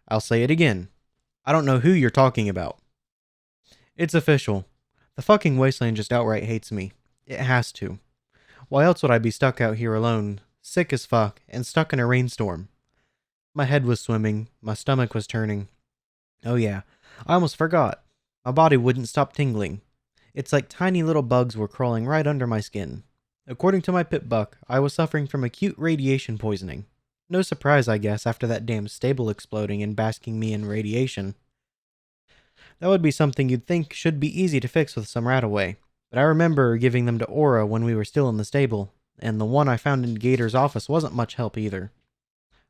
I'll say it again. I don't know who you're talking about. It's official. The fucking wasteland just outright hates me. It has to. Why else would I be stuck out here alone, sick as fuck, and stuck in a rainstorm? My head was swimming, my stomach was turning. Oh yeah, I almost forgot. My body wouldn't stop tingling. It's like tiny little bugs were crawling right under my skin. According to my pit buck, I was suffering from acute radiation poisoning. No surprise, I guess, after that damn stable exploding and basking me in radiation. That would be something you'd think should be easy to fix with some rataway, but I remember giving them to Aura when we were still in the stable, and the one I found in Gator's office wasn't much help either.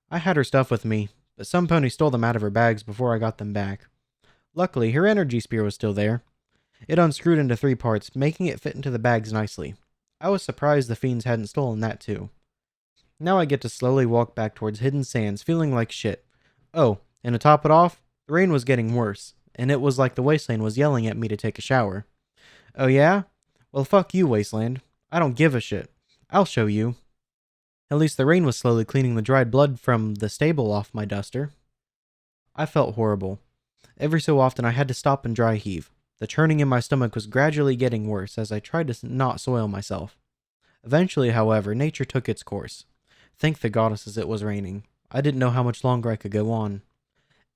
I had her stuff with me, but some pony stole them out of her bags before I got them back. Luckily, her energy spear was still there. It unscrewed into 3 parts, making it fit into the bags nicely. I was surprised the fiends hadn't stolen that too. Now I get to slowly walk back towards Hidden Sands, feeling like shit. Oh, and to top it off, the rain was getting worse, and it was like the wasteland was yelling at me to take a shower. Oh yeah? Well, fuck you, wasteland. I don't give a shit. I'll show you. At least the rain was slowly cleaning the dried blood from the stable off my duster. I felt horrible. Every so often I had to stop and dry heave. The churning in my stomach was gradually getting worse as I tried to not soil myself. Eventually, however, nature took its course. Thank the goddesses it was raining. I didn't know how much longer I could go on.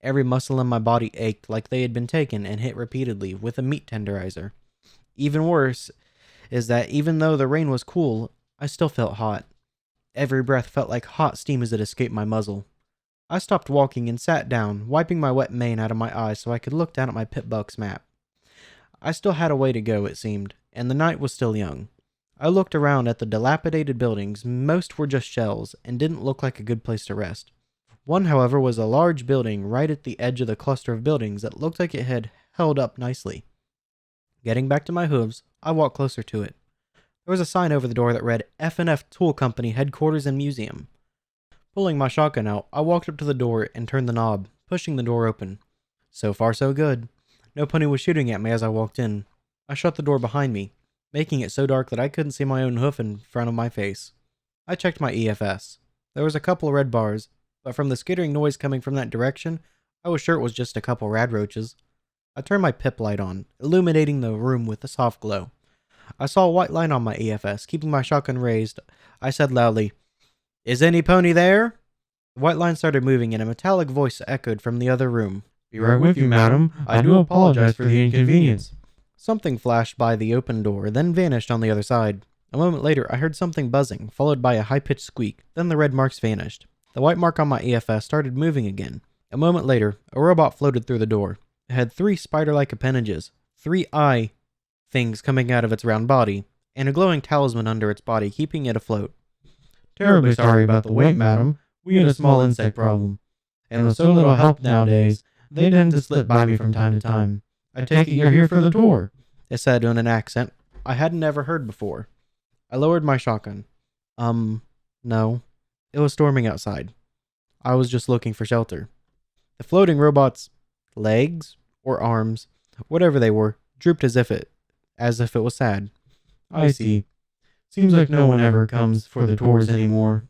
Every muscle in my body ached like they had been taken and hit repeatedly with a meat tenderizer. Even worse is that even though the rain was cool, I still felt hot. Every breath felt like hot steam as it escaped my muzzle. I stopped walking and sat down, wiping my wet mane out of my eyes so I could look down at my pitbuck's map. I still had a way to go, it seemed, and the night was still young. I looked around at the dilapidated buildings. Most were just shells and didn't look like a good place to rest. One, however, was a large building right at the edge of the cluster of buildings that looked like it had held up nicely. Getting back to my hooves, I walked closer to it. There was a sign over the door that read F&F Tool Company Headquarters and Museum. Pulling my shotgun out, I walked up to the door and turned the knob, pushing the door open. So far so good. No pony was shooting at me as I walked in. I shut the door behind me, making it so dark that I couldn't see my own hoof in front of my face. I checked my EFS. There was a couple of red bars, but from the skittering noise coming from that direction, I was sure it was just a couple rad roaches. I turned my pip light on, illuminating the room with a soft glow. I saw a white line on my EFS. Keeping my shotgun raised, I said loudly, "Is any pony there?" The white line started moving and a metallic voice echoed from the other room. "Be right with you, madam. I do apologize for the inconvenience." Something flashed by the open door, then vanished on the other side. A moment later, I heard something buzzing, followed by a high-pitched squeak. Then the red marks vanished. The white mark on my EFS started moving again. A moment later, a robot floated through the door. It had 3 spider-like appendages, 3 eye things coming out of its round body, and a glowing talisman under its body, keeping it afloat. "Terribly sorry about the wait, madam. We had a small insect problem. And with so little help nowadays, they tend to slip by me from time to time. I take it you're here for the tour," it said in an accent I hadn't ever heard before. I lowered my shotgun. No. It was storming outside. I was just looking for shelter. The floating robot's legs or arms, whatever they were, drooped as if it was sad. "I see. Seems like no one ever comes for the tours anymore."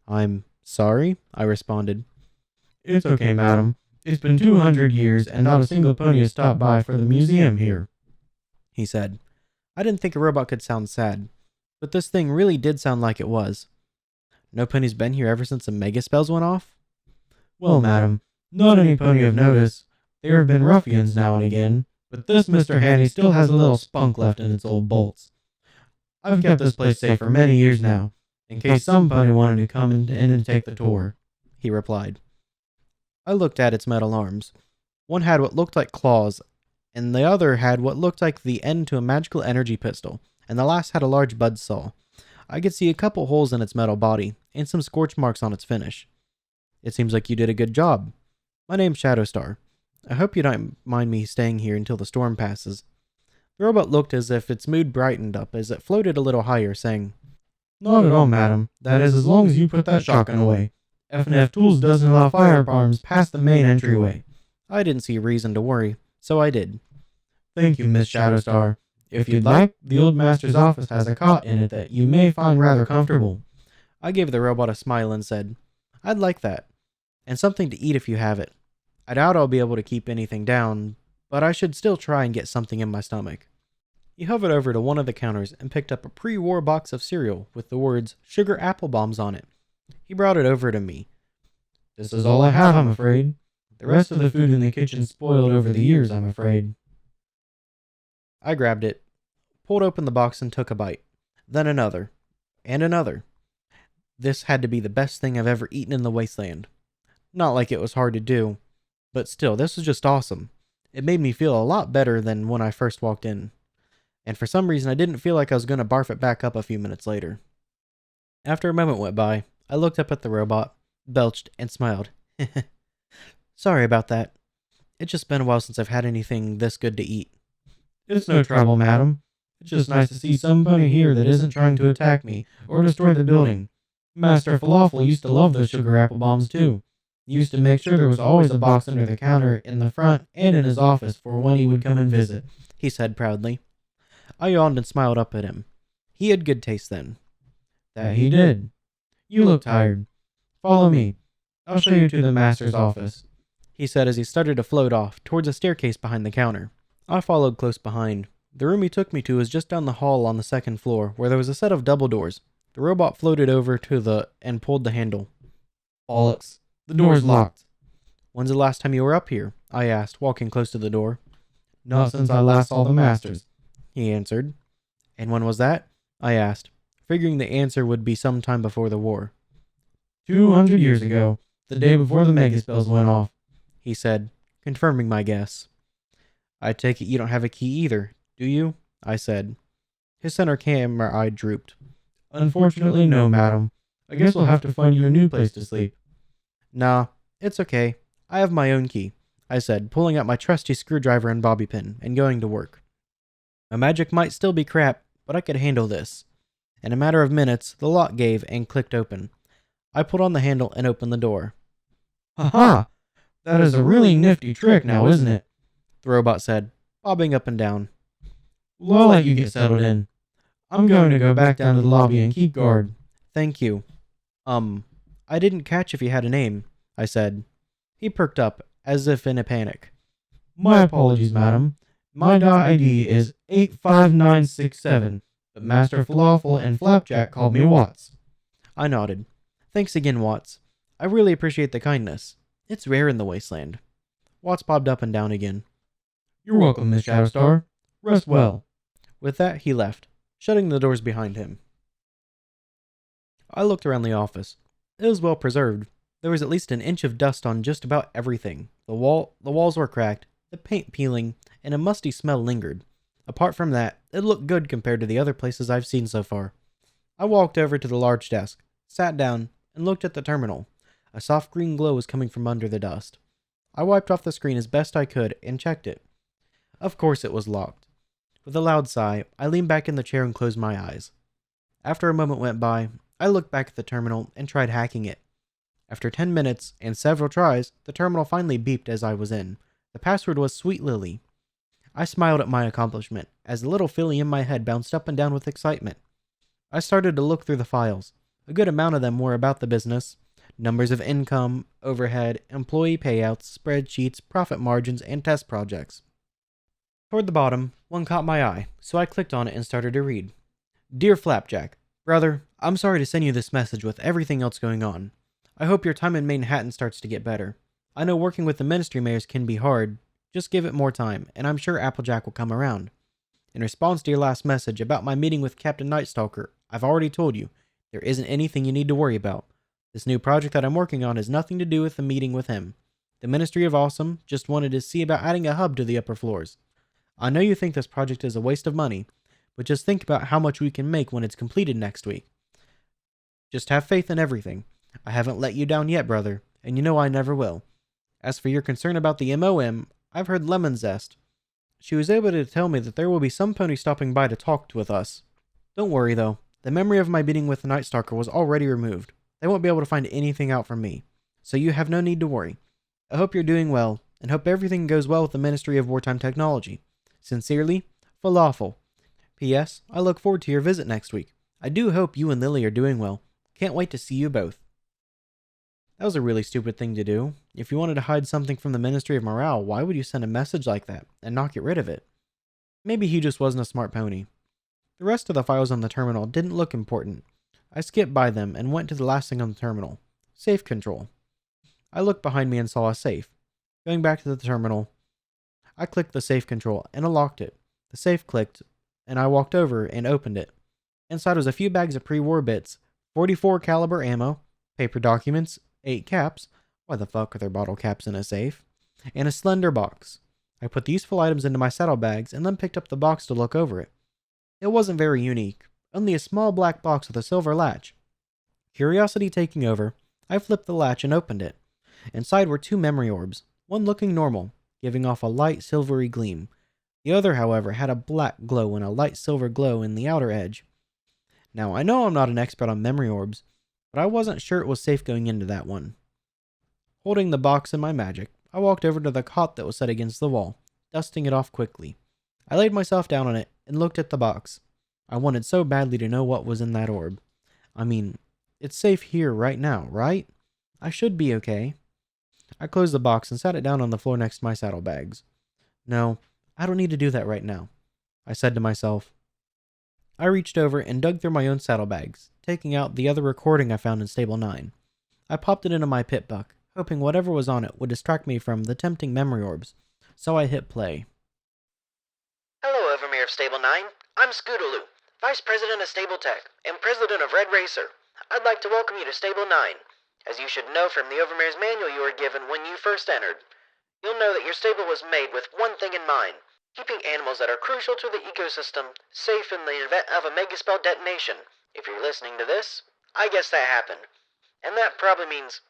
"I'm sorry," I responded. "It's okay, madam. It's been 200 years and not a single pony has stopped by for the museum here," he said. I didn't think a robot could sound sad, but this thing really did sound like it was. No pony's been here ever since the mega spells went off? "Well, madam, not any pony of notice. There have been ruffians now and again, but this Mr. Handy still has a little spunk left in its old bolts. I've kept this place safe for many years now, in case some pony wanted to come in and take the tour," he replied. I looked at its metal arms. One had what looked like claws, and the other had what looked like the end to a magical energy pistol, and the last had a large buzzsaw. I could see a couple holes in its metal body, and some scorch marks on its finish. "It seems like you did a good job. My name's Shadowstar. I hope you don't mind me staying here until the storm passes." The robot looked as if its mood brightened up as it floated a little higher, saying, "Not at all, madam. That is as long as you put that shotgun away. F&F Tools doesn't allow firearms past the main entryway." I didn't see reason to worry, so I did. "Thank you, Miss Shadowstar. If you'd like, the old master's office has a cot in it that you may find rather comfortable." I gave the robot a smile and said, "I'd like that. And something to eat if you have it." I doubt I'll be able to keep anything down, but I should still try and get something in my stomach. He hovered over to one of the counters and picked up a pre-war box of cereal with the words Sugar Apple Bombs on it. He brought it over to me. This is all I have, I'm afraid. The rest of the food in the kitchen spoiled over the years, I'm afraid. I grabbed it, pulled open the box and took a bite. Then another. And another. This had to be the best thing I've ever eaten in the wasteland. Not like it was hard to do, but still, this was just awesome. It made me feel a lot better than when I first walked in. And for some reason I didn't feel like I was going to barf it back up a few minutes later. After a moment went by, I looked up at the robot, belched, and smiled. Sorry about that. It's just been a while since I've had anything this good to eat. It's no trouble, madam. It's just nice to see somebody here that isn't trying to attack me or destroy the building. Master Falafel used to love those sugar apple bombs too. He used to make sure there was always a box under the counter in the front and in his office for when he would come and visit, he said proudly. I yawned and smiled up at him. He had good taste then. That he did. You look tired. Follow me. I'll show you to the master's office, he said as he started to float off towards a staircase behind the counter. I followed close behind. The room he took me to was just down the hall on the second floor, where there was a set of double doors. The robot floated over to and pulled the handle. Bollocks. The door's locked. When's the last time you were up here? I asked, walking close to the door. Not since I last saw the masters, he answered. And when was that? I asked, figuring the answer would be some time before the war. 200 years ago, the day before the megaspells went off, he said, confirming my guess. I take it you don't have a key either, do you? I said. His center camera eye drooped. Unfortunately, no, madam. I guess we'll have to find you a new place to sleep. Nah, it's okay. I have my own key, I said, pulling out my trusty screwdriver and bobby pin and going to work. My magic might still be crap, but I could handle this. In a matter of minutes, the lock gave and clicked open. I pulled on the handle and opened the door. Ha! That is a really nifty trick now, isn't it? The robot said, bobbing up and down. Well, I'll let you get settled in. I'm going to go back down to the lobby and keep guard. Thank you. I didn't catch if you had a name, I said. He perked up, as if in a panic. My apologies, madam. My ID is 85967, but Master Falafel and Flapjack called me Watts. I nodded. Thanks again, Watts. I really appreciate the kindness. It's rare in the wasteland. Watts bobbed up and down again. You're welcome, Miss Shadowstar. Rest well. With that, he left, shutting the doors behind him. I looked around the office. It was well preserved. There was at least an inch of dust on just about everything. The walls were cracked, the paint peeling, and a musty smell lingered. Apart from that, it looked good compared to the other places I've seen so far. I walked over to the large desk, sat down, and looked at the terminal. A soft green glow was coming from under the dust. I wiped off the screen as best I could and checked it. Of course it was locked. With a loud sigh, I leaned back in the chair and closed my eyes. After a moment went by, I looked back at the terminal and tried hacking it. After 10 minutes and several tries, the terminal finally beeped as I was in. The password was Sweet Lily. I smiled at my accomplishment as the little filly in my head bounced up and down with excitement. I started to look through the files. A good amount of them were about the business. Numbers of income, overhead, employee payouts, spreadsheets, profit margins, and test projects. Toward the bottom, one caught my eye, so I clicked on it and started to read. Dear Flapjack, brother, I'm sorry to send you this message with everything else going on. I hope your time in Manhattan starts to get better. I know working with the ministry mayors can be hard. Just give it more time, and I'm sure Applejack will come around. In response to your last message about my meeting with Captain Nightstalker, I've already told you, there isn't anything you need to worry about. This new project that I'm working on has nothing to do with the meeting with him. The Ministry of Awesome just wanted to see about adding a hub to the upper floors. I know you think this project is a waste of money, but just think about how much we can make when it's completed next week. Just have faith in everything. I haven't let you down yet, brother, and you know I never will. As for your concern about the MOM, I've heard Lemon Zest. She was able to tell me that there will be some pony stopping by to talk with us. Don't worry, though. The memory of my meeting with the Night Stalker was already removed. They won't be able to find anything out from me, so you have no need to worry. I hope you're doing well, and hope everything goes well with the Ministry of Wartime Technology. Sincerely, Falafel. P.S. I look forward to your visit next week. I do hope you and Lily are doing well. Can't wait to see you both. That was a really stupid thing to do. If you wanted to hide something from the Ministry of Morale, why would you send a message like that and not get rid of it? Maybe he just wasn't a smart pony. The rest of the files on the terminal didn't look important. I skipped by them and went to the last thing on the terminal. Safe control. I looked behind me and saw a safe. Going back to the terminal, I clicked the safe control and unlocked it. The safe clicked, and I walked over and opened it. Inside was a few bags of pre-war bits, 44 caliber ammo, paper documents, 8 caps. Why the fuck are there bottle caps in a safe? And a slender box. I put the useful items into my saddlebags and then picked up the box to look over it. It wasn't very unique, only a small black box with a silver latch. Curiosity taking over, I flipped the latch and opened it. Inside were 2 memory orbs, one looking normal, giving off a light silvery gleam. The other, however, had a black glow and a light silver glow in the outer edge. Now, I know I'm not an expert on memory orbs, but I wasn't sure it was safe going into that one. Holding the box in my magic, I walked over to the cot that was set against the wall, dusting it off quickly. I laid myself down on it and looked at the box. I wanted so badly to know what was in that orb. I mean, it's safe here right now, right? I should be okay. I closed the box and sat it down on the floor next to my saddlebags. No, I don't need to do that right now, I said to myself. I reached over and dug through my own saddlebags, taking out the other recording I found in Stable 9. I popped it into my pit buck, hoping whatever was on it would distract me from the tempting memory orbs, so I hit play. Hello, Overmere of Stable 9. I'm Scootaloo, Vice President of Stable Tech and President of Red Racer. I'd like to welcome you to Stable 9. As you should know from the Overmare's manual you were given when you first entered, you'll know that your stable was made with one thing in mind: keeping animals that are crucial to the ecosystem safe in the event of a megaspell detonation. If you're listening to this, I guess that happened. And that probably means...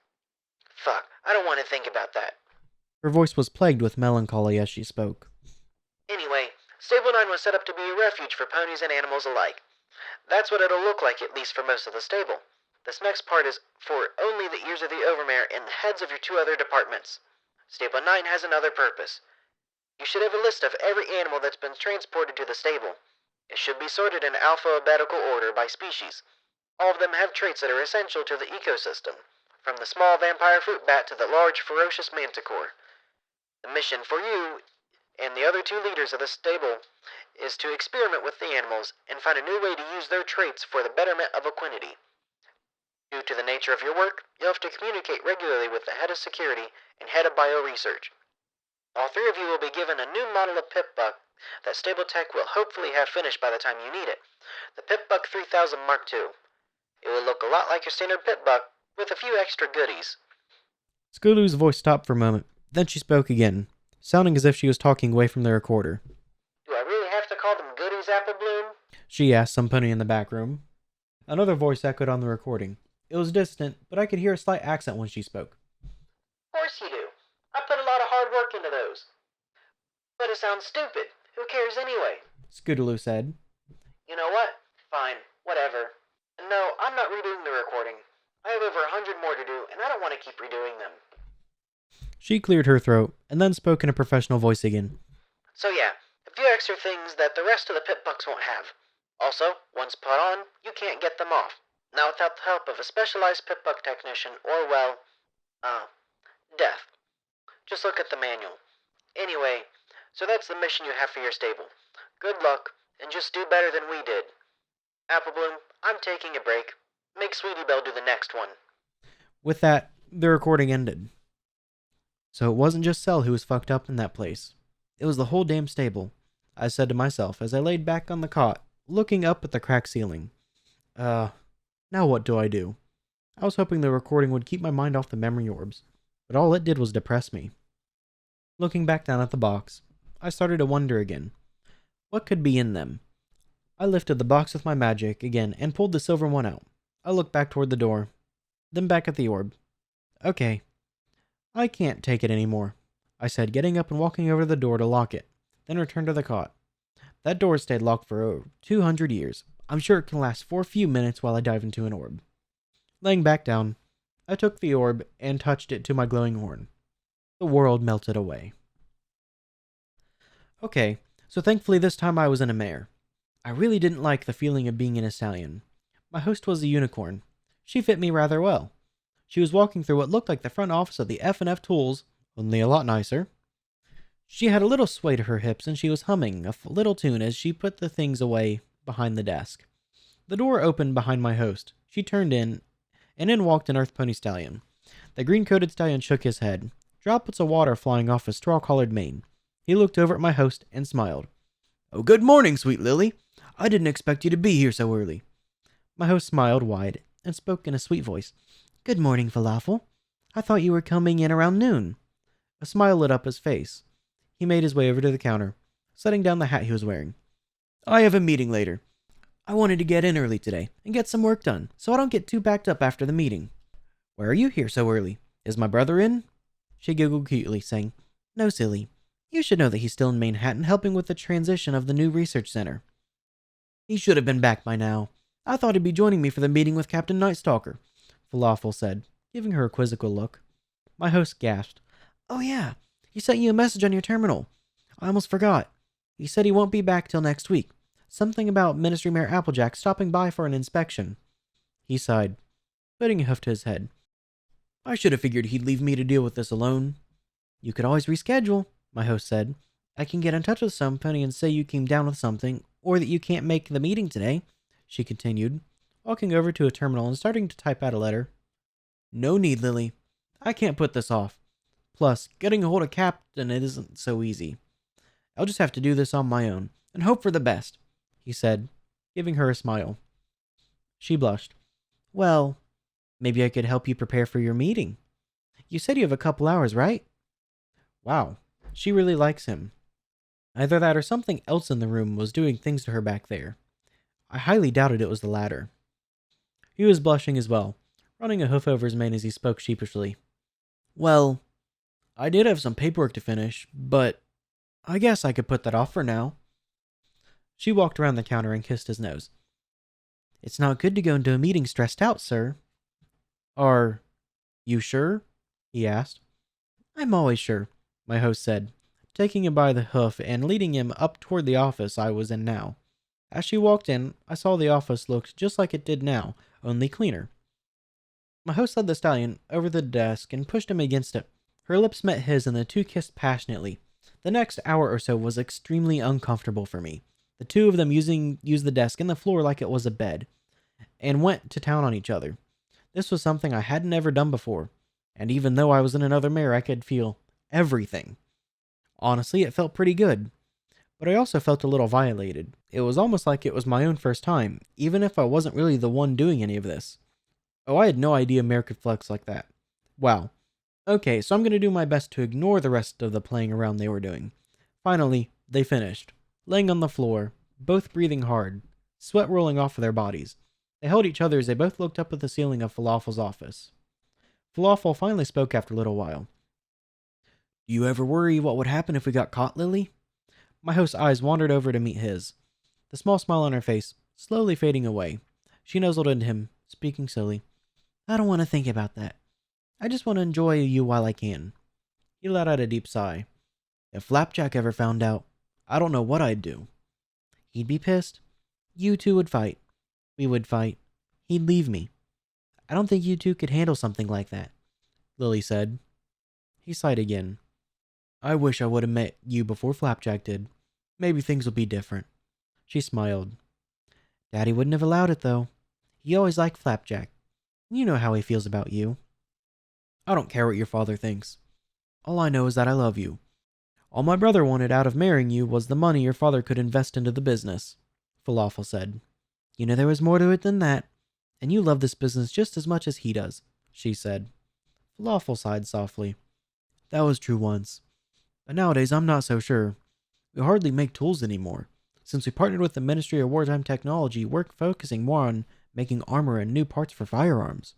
Fuck, I don't want to think about that. Her voice was plagued with melancholy as she spoke. Anyway, Stable 9 was set up to be a refuge for ponies and animals alike. That's what it'll look like, at least for most of the stable. This next part is for only the ears of the Overmare and the heads of your 2 other departments. Stable 9 has another purpose. You should have a list of every animal that's been transported to the stable. It should be sorted in alphabetical order by species. All of them have traits that are essential to the ecosystem, from the small vampire fruit bat to the large ferocious manticore. The mission for you and the other 2 leaders of the stable is to experiment with the animals and find a new way to use their traits for the betterment of Equinity. Due to the nature of your work, you'll have to communicate regularly with the head of security and head of bioresearch. All 3 of you will be given a new model of Pip-Buck that Stable Tech will hopefully have finished by the time you need it. The Pip-Buck 3000 Mark II. It will look a lot like your standard Pip-Buck, with a few extra goodies. Scootaloo's voice stopped for a moment, then she spoke again, sounding as if she was talking away from the recorder. Do I really have to call them goodies, Apple Bloom? She asked some pony in the back room. Another voice echoed on the recording. It was distant, but I could hear a slight accent when she spoke. Of course you do. I put a lot of hard work into those. But it sounds stupid. Who cares anyway? Scootaloo said. You know what? Fine. Whatever. No, I'm not redoing the recording. I have over 100 more to do, and I don't want to keep redoing them. She cleared her throat, and then spoke in a professional voice again. So yeah, a few extra things that the rest of the Pip-Bucks won't have. Also, once put on, you can't get them off. Not without the help of a specialized Pip-Buck technician, or well, death. Just look at the manual. Anyway, so that's the mission you have for your stable. Good luck, and just do better than we did. Apple Bloom, I'm taking a break. Make Sweetie Belle do the next one. With that, the recording ended. So it wasn't just Cell who was fucked up in that place. It was the whole damn stable, I said to myself as I laid back on the cot, looking up at the cracked ceiling. Now what do I do? I was hoping the recording would keep my mind off the memory orbs, but all it did was depress me. Looking back down at the box, I started to wonder again. What could be in them? I lifted the box with my magic again and pulled the silver one out. I looked back toward the door, then back at the orb. Okay. I can't take it anymore, I said, getting up and walking over to the door to lock it, then returned to the cot. That door stayed locked for over 200 years. I'm sure it can last for a few minutes while I dive into an orb. Laying back down, I took the orb and touched it to my glowing horn. The world melted away. Okay, so thankfully this time I was in a mare. I really didn't like the feeling of being in a stallion. My host was a unicorn. She fit me rather well. She was walking through what looked like the front office of the F&F Tools, only a lot nicer. She had a little sway to her hips, and she was humming a little tune as she put the things away behind the desk. The door opened behind my host. She turned in, and in walked an Earth Pony Stallion. The green-coated stallion shook his head, droplets of water flying off his straw-collared mane. He looked over at my host and smiled. "Oh, good morning, sweet Lily. I didn't expect you to be here so early." My host smiled wide and spoke in a sweet voice. "Good morning, Falafel. I thought you were coming in around noon." A smile lit up his face. He made his way over to the counter, setting down the hat he was wearing. "I have a meeting later. I wanted to get in early today and get some work done, so I don't get too backed up after the meeting." "Why are you here so early? Is my brother in?" She giggled cutely, saying, "No, silly. You should know that he's still in Manhattan helping with the transition of the new research center." "He should have been back by now. I thought he'd be joining me for the meeting with Captain Nightstalker," Falafel said, giving her a quizzical look. My host gasped. "Oh yeah, he sent you a message on your terminal. I almost forgot. He said he won't be back till next week. Something about Ministry Mayor Applejack stopping by for an inspection." He sighed, putting a hoof to his head. "I should have figured he'd leave me to deal with this alone." "You could always reschedule," my host said. "I can get in touch with somebody and say you came down with something, or that you can't make the meeting today," she continued, walking over to a terminal and starting to type out a letter. "No need, Lily. I can't put this off. Plus, getting a hold of Captain isn't so easy. I'll just have to do this on my own, and hope for the best," he said, giving her a smile. She blushed. "Well, maybe I could help you prepare for your meeting. You said you have a couple hours, right?" Wow, she really likes him. Either that or something else in the room was doing things to her back there. I highly doubted it was the latter. He was blushing as well, running a hoof over his mane as he spoke sheepishly. "Well, I did have some paperwork to finish, but I guess I could put that off for now." She walked around the counter and kissed his nose. "It's not good to go into a meeting stressed out, sir." "Are you sure?" he asked. "I'm always sure," my host said, taking him by the hoof and leading him up toward the office I was in now. As she walked in, I saw the office looked just like it did now, only cleaner. My host led the stallion over the desk and pushed him against it. Her lips met his and the two kissed passionately. The next hour or so was extremely uncomfortable for me. The two of them used the desk and the floor like it was a bed, and went to town on each other. This was something I hadn't ever done before, and even though I was in another mirror, I could feel everything. Honestly, it felt pretty good, but I also felt a little violated. It was almost like it was my own first time, even if I wasn't really the one doing any of this. Oh, I had no idea Mare could flex like that. Wow. Okay, so I'm going to do my best to ignore the rest of the playing around they were doing. Finally, they finished, laying on the floor, both breathing hard, sweat rolling off of their bodies. They held each other as they both looked up at the ceiling of Falafel's office. Falafel finally spoke after a little while. "Do you ever worry what would happen if we got caught, Lily?" My host's eyes wandered over to meet his, the small smile on her face slowly fading away. She nuzzled into him, speaking slowly. "I don't want to think about that. I just want to enjoy you while I can." He let out a deep sigh. "If Flapjack ever found out, I don't know what I'd do." "He'd be pissed. You two would fight. We would fight. He'd leave me. I don't think you two could handle something like that," Lily said. He sighed again. "I wish I would have met you before Flapjack did. Maybe things will be different." She smiled. "Daddy wouldn't have allowed it, though. He always liked Flapjack. You know how he feels about you." "I don't care what your father thinks. All I know is that I love you. All my brother wanted out of marrying you was the money your father could invest into the business," Falafel said. "You know there was more to it than that, and you love this business just as much as he does," she said. Falafel sighed softly. "That was true once. But nowadays I'm not so sure. We hardly make tools anymore. Since we partnered with the Ministry of Wartime Technology, we're focusing more on making armor and new parts for firearms.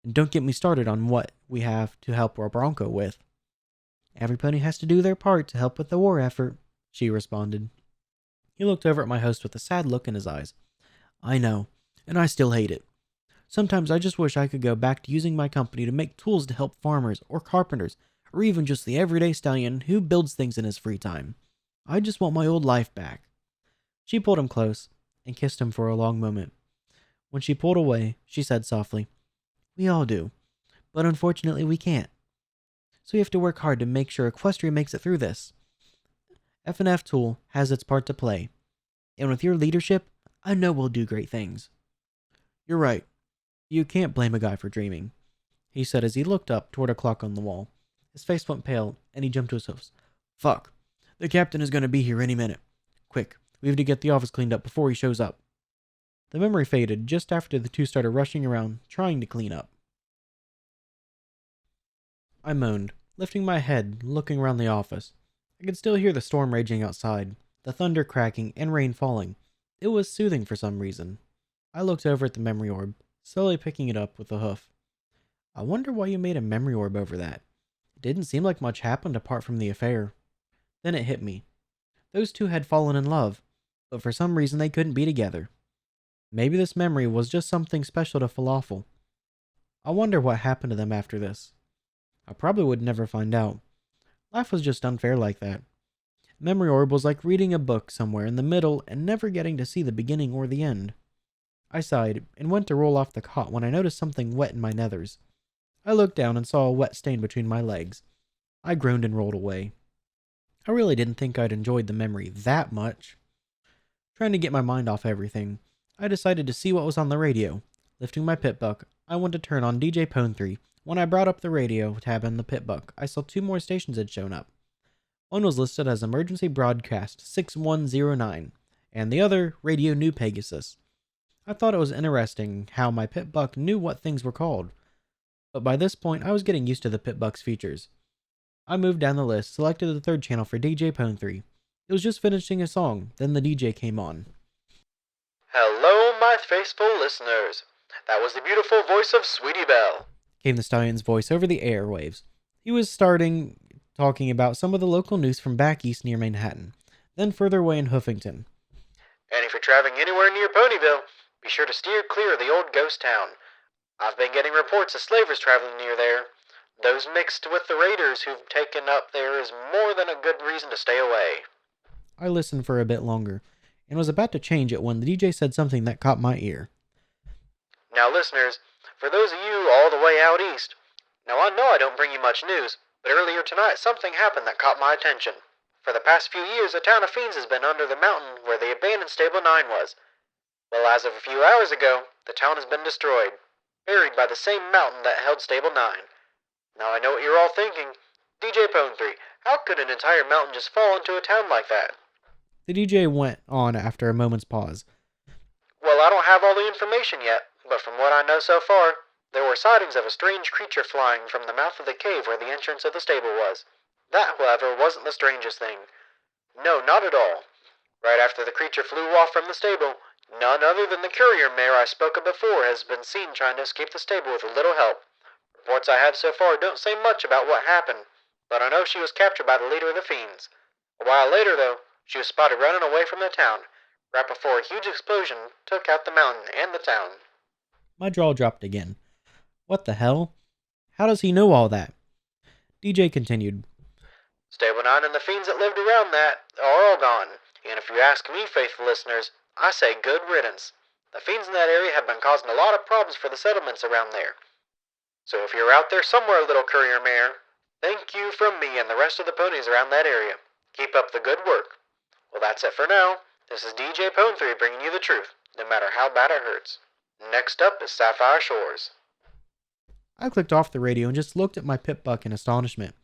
And don't get me started on what we have to help our Bronco with." "Everybody has to do their part to help with the war effort," she responded. He looked over at my host with a sad look in his eyes. "I know, and I still hate it. Sometimes I just wish I could go back to using my company to make tools to help farmers or carpenters, or even just the everyday stallion who builds things in his free time. I just want my old life back." She pulled him close and kissed him for a long moment. When she pulled away, she said softly, "We all do. but unfortunately we can't. So we have to work hard to make sure Equestria makes it through this. F&F Tool has its part to play, and with your leadership, I know we'll do great things. You're right. You can't blame a guy for dreaming, he said as he looked up toward a clock on the wall. His face went pale, and he jumped to his hoofs. Fuck. The captain is going to be here any minute. Quick, we have to get the office cleaned up before he shows up. The memory faded just after the two started rushing around, trying to clean up. I moaned, lifting my head, looking around the office. I could still hear the storm raging outside, the thunder cracking and rain falling. It was soothing for some reason. I looked over at the memory orb, slowly picking it up with a hoof. I wonder why you made a memory orb over that. It didn't seem like much happened apart from the affair. Then it hit me. Those two had fallen in love, but for some reason they couldn't be together. Maybe this memory was just something special to Falafel. I wonder what happened to them after this. I probably would never find out. Life was just unfair like that. Memory orb was like reading a book somewhere in the middle and never getting to see the beginning or the end. I sighed and went to roll off the cot when I noticed something wet in my nethers. I looked down and saw a wet stain between my legs. I groaned and rolled away. I really didn't think I'd enjoyed the memory that much. Trying to get my mind off everything, I decided to see what was on the radio. Lifting my pitbuck, I went to turn on DJ Pone 3. When I brought up the radio tab in the pitbuck, I saw two more stations had shown up. One was listed as Emergency Broadcast 6109, and the other, Radio New Pegasus. I thought it was interesting how my pitbuck knew what things were called, but by this point I was getting used to the pitbuck's features. I moved down the list, selected the third channel for DJ Pone 3. It was just finishing a song, then the DJ came on. Hello, my faithful listeners. That was the beautiful voice of Sweetie Belle, came the stallion's voice over the airwaves. He was talking about some of the local news from back east near Manhattan, then further away in Hoofington. And if you're traveling anywhere near Ponyville, be sure to steer clear of the old ghost town. I've been getting reports of slavers traveling near there. Those mixed with the raiders who've taken up there is more than a good reason to stay away. I listened for a bit longer, and was about to change it when the DJ said something that caught my ear. Now listeners, for those of you all the way out east, now I know I don't bring you much news, but earlier tonight something happened that caught my attention. For the past few years, the town of Fiends has been under the mountain where the abandoned Stable 9 was. Well, as of a few hours ago, the town has been destroyed, buried by the same mountain that held Stable 9. Now I know what you're all thinking. DJ Pone 3, how could an entire mountain just fall into a town like that? The DJ went on after a moment's pause. Well, I don't have all the information yet, but from what I know so far, there were sightings of a strange creature flying from the mouth of the cave where the entrance of the stable was. That, however, wasn't the strangest thing. No, not at all. Right after the creature flew off from the stable, none other than the courier mare I spoke of before has been seen trying to escape the stable with a little help. Reports I have so far don't say much about what happened, but I know she was captured by the leader of the Fiends. A while later, though, she was spotted running away from the town, right before a huge explosion took out the mountain and the town. My jaw dropped again. What the hell? How does he know all that? DJ continued. Stable 9 and the Fiends that lived around that are all gone, and if you ask me, faithful listeners, I say good riddance. The Fiends in that area have been causing a lot of problems for the settlements around there. So if you're out there somewhere, little courier mare, thank you from me and the rest of the ponies around that area. Keep up the good work. Well, that's it for now. This is DJ Pone 3 bringing you the truth, no matter how bad it hurts. Next up is Sapphire Shores. I clicked off the radio and just looked at my pitbuck in astonishment.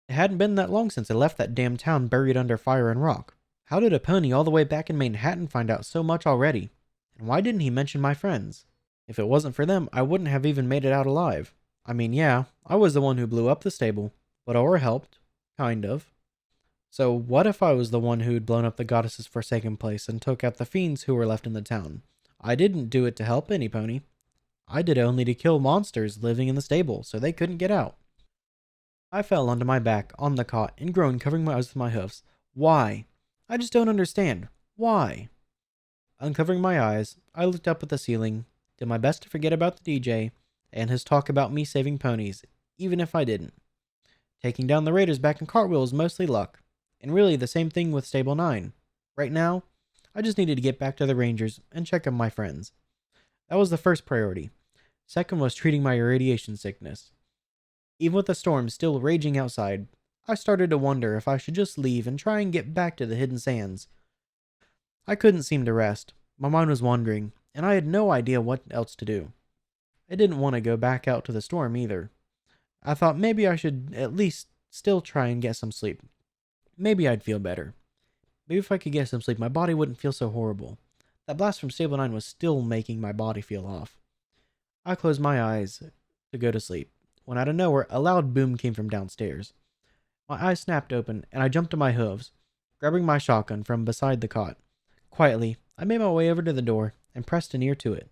It hadn't been that long since I left that damn town buried under fire and rock. How did a pony all the way back in Manhattan find out so much already? And why didn't he mention my friends? If it wasn't for them, I wouldn't have even made it out alive. I mean, yeah, I was the one who blew up the stable, but Aura helped. Kind of. So what if I was the one who'd blown up the goddess's forsaken place and took out the fiends who were left in the town? I didn't do it to help any pony. I did it only to kill monsters living in the stable so they couldn't get out. I fell onto my back on the cot and groaned, covering my eyes with my hoofs. Why? I just don't understand. Why? Uncovering my eyes, I looked up at the ceiling, did my best to forget about the DJ and his talk about me saving ponies, even if I didn't. Taking down the raiders back in Cartwheel was mostly luck, and really the same thing with Stable 9. Right now, I just needed to get back to the Rangers and check on my friends. That was the first priority. Second was treating my irradiation sickness. Even with the storm still raging outside, I started to wonder if I should just leave and try and get back to the hidden sands. I couldn't seem to rest. My mind was wandering, and I had no idea what else to do. I didn't want to go back out to the storm either. I thought maybe I should at least still try and get some sleep. Maybe I'd feel better. Maybe if I could get some sleep, my body wouldn't feel so horrible. That blast from Stable 9 was still making my body feel off. I closed my eyes to go to sleep, when out of nowhere, a loud boom came from downstairs. My eyes snapped open, and I jumped to my hooves, grabbing my shotgun from beside the cot. Quietly, I made my way over to the door and pressed an ear to it.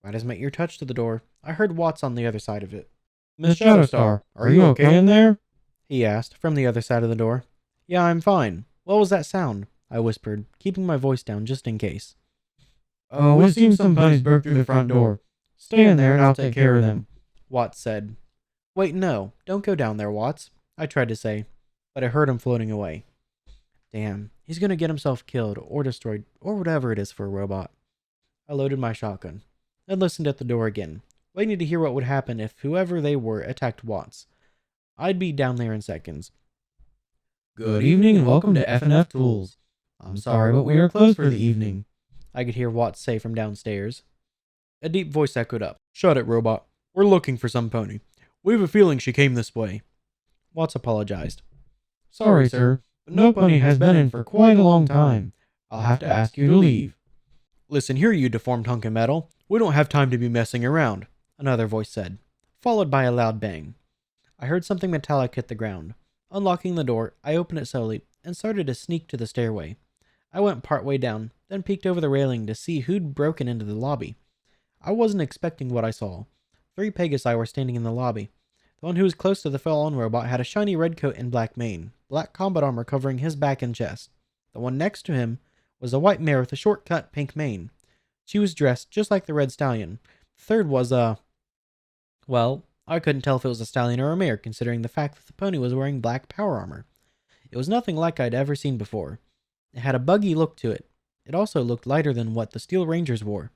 Right as my ear touched the door, I heard Watts on the other side of it. Miss Shadowstar, are you okay in there? He asked, from the other side of the door. Yeah, I'm fine. What was that sound? I whispered, keeping my voice down just in case. Oh, it seems some bunnies broke through the front door. Stay in there and I'll take care of them, Watts said. Wait, no, don't go down there, Watts, I tried to say, but I heard him floating away. Damn, he's gonna get himself killed or destroyed or whatever it is for a robot. I loaded my shotgun and listened at the door again, waiting to hear what would happen if whoever they were attacked Watts. I'd be down there in seconds. Good evening and welcome to F&F Tools. I'm sorry, but we are closed for the evening, I could hear Watts say from downstairs. A deep voice echoed up. Shut it, robot. We're looking for some pony. We have a feeling she came this way. Watts apologized. Sorry, sir, but no pony has been in for quite a long time. I'll have to ask you to leave. Listen here, you deformed hunk of metal. We don't have time to be messing around, another voice said, followed by a loud bang. I heard something metallic hit the ground. Unlocking the door, I opened it slowly and started to sneak to the stairway. I went partway down, then peeked over the railing to see who'd broken into the lobby. I wasn't expecting what I saw. 3 Pegasi were standing in the lobby. The one who was close to the fallen robot had a shiny red coat and black mane, black combat armor covering his back and chest. The one next to him was a white mare with a short-cut pink mane. She was dressed just like the red stallion. The third was well, I couldn't tell if it was a stallion or a mare, considering the fact that the pony was wearing black power armor. It was nothing like I'd ever seen before. It had a buggy look to it. It also looked lighter than what the Steel Rangers wore.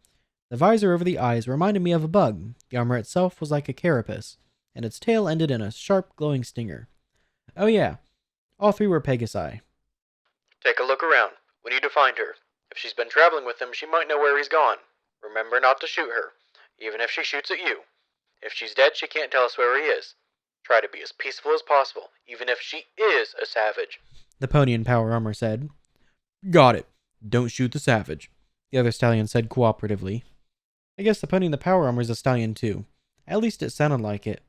The visor over the eyes reminded me of a bug. The armor itself was like a carapace, and its tail ended in a sharp, glowing stinger. Oh yeah, all 3 were Pegasi. Take a look around. We need to find her. If she's been traveling with him, she might know where he's gone. Remember not to shoot her, even if she shoots at you. If she's dead, she can't tell us where he is. Try to be as peaceful as possible, even if she is a savage, The pony in power armor said. Got it. Don't shoot the savage, the other stallion said cooperatively. I guess the pony in the power armor is a stallion too. At least it sounded like it.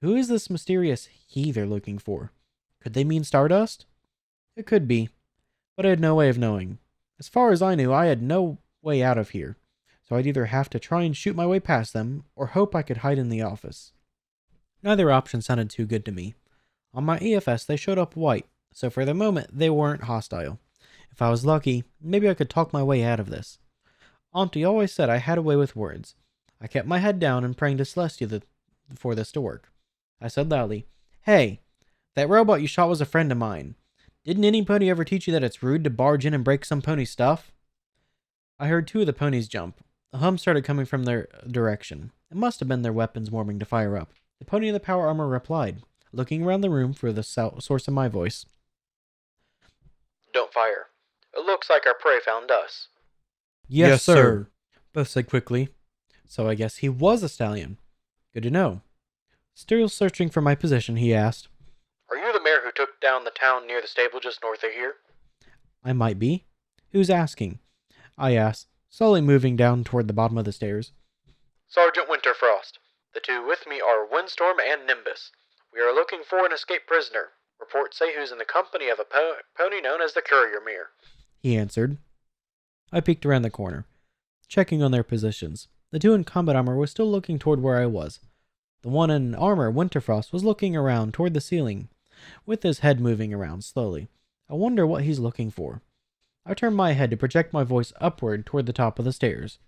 Who is this mysterious he they're looking for? Could they mean Stardust? It could be, but I had no way of knowing. As far as I knew, I had no way out of here, so I'd either have to try and shoot my way past them, or hope I could hide in the office. Neither option sounded too good to me. On my EFS, they showed up white, so for the moment, they weren't hostile. If I was lucky, maybe I could talk my way out of this. Auntie always said I had a way with words. I kept my head down and praying to Celestia for this to work. I said loudly, Hey, that robot you shot was a friend of mine. Didn't any pony ever teach you that it's rude to barge in and break some pony stuff? I heard 2 of the ponies jump. A hum started coming from their direction. It must have been their weapons warming to fire up. The pony in the power armor replied, looking around the room for the source of my voice. Don't fire. It looks like our prey found us. Yes, sir, both said quickly. So I guess he was a stallion. Good to know. Still searching for my position, he asked. Are you the mayor who took down the town near the stable just north of here? I might be. Who's asking? I asked, slowly moving down toward the bottom of the stairs. Sergeant Winterfrost. The 2 with me are Windstorm and Nimbus. We are looking for an escaped prisoner. Reports say who's in the company of a pony known as the Courier Mirror. He answered. I peeked around the corner, checking on their positions. The 2 in combat armor were still looking toward where I was. The one in armor, Winterfrost, was looking around toward the ceiling, with his head moving around slowly. I wonder what he's looking for. I turned my head to project my voice upward toward the top of the stairs.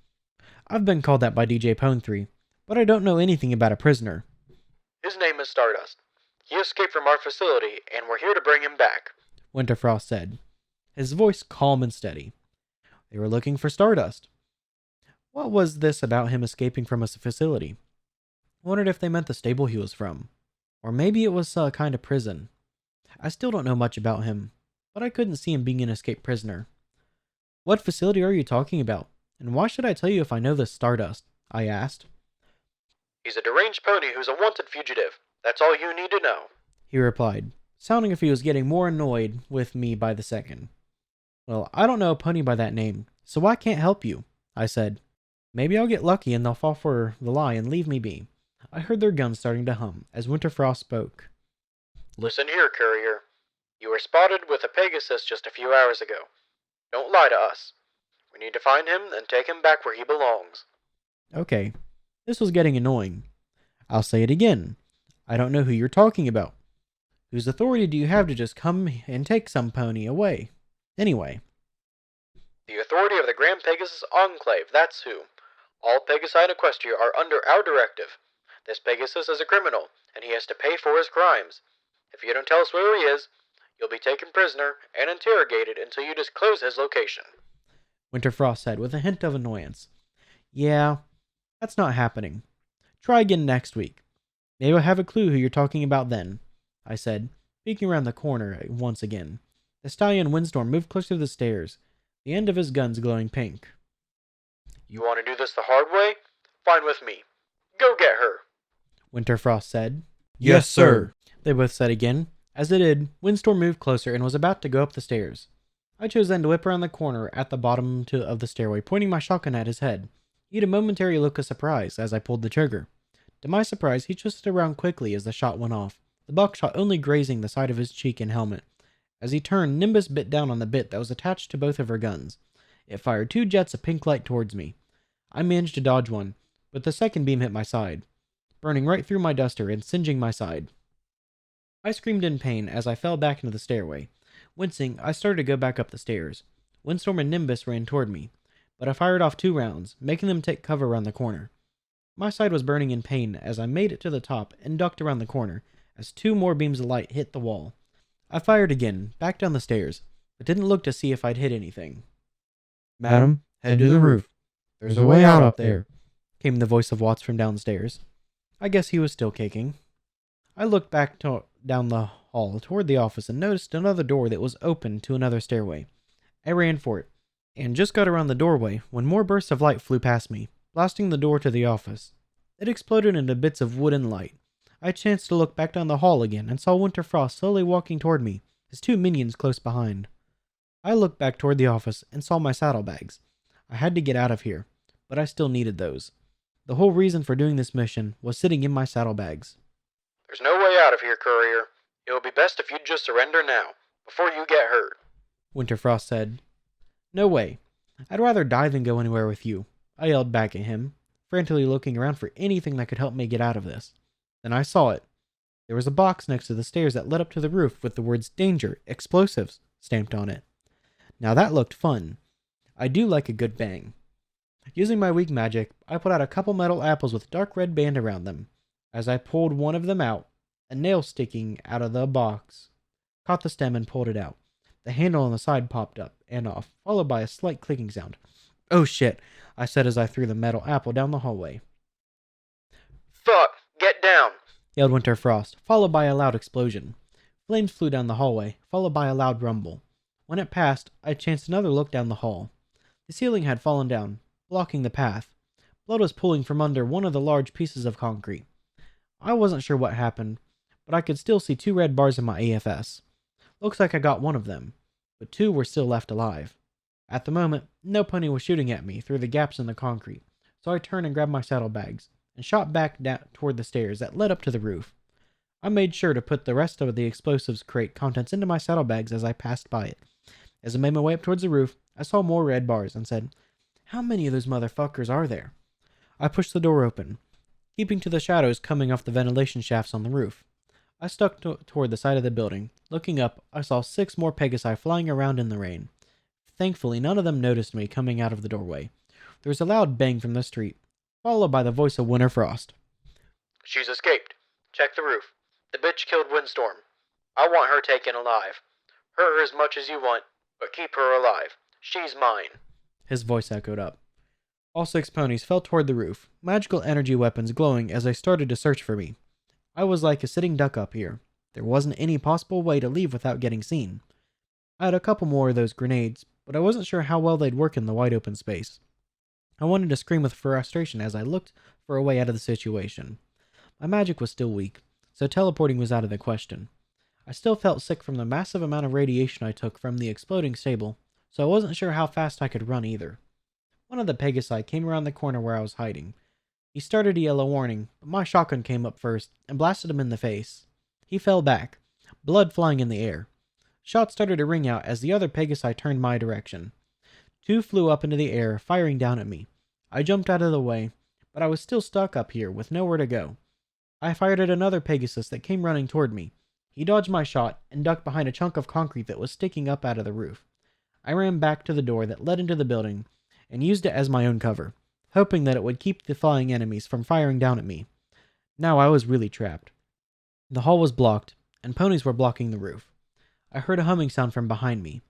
I've been called that by DJ Pone 3, but I don't know anything about a prisoner. His name is Stardust. He escaped from our facility, and we're here to bring him back, Winterfrost said, his voice calm and steady. They were looking for Stardust. What was this about him escaping from a facility? I wondered if they meant the stable he was from, Or maybe it was a kind of prison. I still don't know much about him, but I couldn't see him being an escaped prisoner. What facility are you talking about? And why should I tell you if I know this Stardust? I asked. He's a deranged pony who's a wanted fugitive. That's all you need to know, He replied, sounding as if he was getting more annoyed with me by the second. Well, I don't know a pony by that name, so I can't help you, I said. Maybe I'll get lucky and they'll fall for the lie and leave me be. I heard their guns starting to hum as Winterfrost spoke. Listen here, courier. You were spotted with a Pegasus just a few hours ago. Don't lie to us. We need to find him and take him back where he belongs. Okay, this was getting annoying. I'll say it again. I don't know who you're talking about. Whose authority do you have to just come and take some pony away? Anyway. The authority of the Grand Pegasus Enclave, that's who. All Pegasi in Equestria are under our directive. This Pegasus is a criminal, and he has to pay for his crimes. If you don't tell us where he is, you'll be taken prisoner and interrogated until you disclose his location. Winterfrost said with a hint of annoyance. Yeah, that's not happening. Try again next week. Maybe I'll have a clue who you're talking about then, I said, peeking around the corner once again. The stallion Windstorm moved closer to the stairs, the end of his guns glowing pink. You want to do this the hard way? Fine with me. Go get her, Winterfrost said. Yes, sir. They both said again. As they did, Windstorm moved closer and was about to go up the stairs. I chose then to whip around the corner at the bottom of the stairway, pointing my shotgun at his head. He had a momentary look of surprise as I pulled the trigger. To my surprise, he twisted around quickly as the shot went off, the buckshot only grazing the side of his cheek and helmet. As he turned, Nimbus bit down on the bit that was attached to both of her guns. It fired 2 jets of pink light towards me. I managed to dodge one, but the second beam hit my side, burning right through my duster and singeing my side. I screamed in pain as I fell back into the stairway. Wincing, I started to go back up the stairs. Windstorm and Nimbus ran toward me, but I fired off 2 rounds, making them take cover around the corner. My side was burning in pain as I made it to the top and ducked around the corner as 2 more beams of light hit the wall. I fired again, back down the stairs, but didn't look to see if I'd hit anything. Madam, head to the roof. There's a way out up there, came the voice of Watts from downstairs. I guess he was still kicking. I looked back down the hall toward the office and noticed another door that was open to another stairway. I ran for it, and just got around the doorway when more bursts of light flew past me, blasting the door to the office. It exploded into bits of wood and light. I chanced to look back down the hall again and saw Winterfrost slowly walking toward me, his 2 minions close behind. I looked back toward the office and saw my saddlebags. I had to get out of here, but I still needed those. The whole reason for doing this mission was sitting in my saddlebags. There's no way out of here, courier. It will be best if you just surrender now, before you get hurt, Winterfrost said. No way. I'd rather die than go anywhere with you, I yelled back at him, frantically looking around for anything that could help me get out of this. Then I saw it. There was a box next to the stairs that led up to the roof with the words Danger, Explosives stamped on it. Now that looked fun. I do like a good bang. Using my weak magic, I put out a couple metal apples with dark red band around them. As I pulled one of them out, a nail sticking out of the box caught the stem and pulled it out. The handle on the side popped up and off, followed by a slight clicking sound. Oh shit, I said as I threw the metal apple down the hallway. Fuck! Get down! Yelled Winterfrost, followed by a loud explosion. Flames flew down the hallway, followed by a loud rumble. When it passed, I chanced another look down the hall. The ceiling had fallen down, blocking the path. Blood was pooling from under one of the large pieces of concrete. I wasn't sure what happened, but I could still see 2 red bars in my AFS. Looks like I got one of them, but 2 were still left alive. At the moment, no pony was shooting at me through the gaps in the concrete, so I turned and grabbed my saddlebags and shot back down toward the stairs that led up to the roof. I made sure to put the rest of the explosives crate contents into my saddlebags as I passed by it. As I made my way up towards the roof, I saw more red bars and said, "How many of those motherfuckers are there?" I pushed the door open, keeping to the shadows coming off the ventilation shafts on the roof. I stuck toward the side of the building. Looking up, I saw 6 more Pegasi flying around in the rain. Thankfully, none of them noticed me coming out of the doorway. There was a loud bang from the street, followed by the voice of Winterfrost. She's escaped. Check the roof. The bitch killed Windstorm. I want her taken alive. Hurt her as much as you want, but keep her alive. She's mine. His voice echoed up. All 6 ponies fell toward the roof, magical energy weapons glowing as they started to search for me. I was like a sitting duck up here. There wasn't any possible way to leave without getting seen. I had a couple more of those grenades, but I wasn't sure how well they'd work in the wide open space. I wanted to scream with frustration as I looked for a way out of the situation. My magic was still weak, so teleporting was out of the question. I still felt sick from the massive amount of radiation I took from the exploding stable, so I wasn't sure how fast I could run either. One of the Pegasi came around the corner where I was hiding. He started to yell a warning, but my shotgun came up first and blasted him in the face. He fell back, blood flying in the air. Shots started to ring out as the other Pegasi turned my direction. Two flew up into the air, firing down at me. I jumped out of the way, but I was still stuck up here with nowhere to go. I fired at another Pegasus that came running toward me. He dodged my shot and ducked behind a chunk of concrete that was sticking up out of the roof. I ran back to the door that led into the building and used it as my own cover, hoping that it would keep the flying enemies from firing down at me. Now I was really trapped. The hall was blocked, and ponies were blocking the roof. I heard a humming sound from behind me.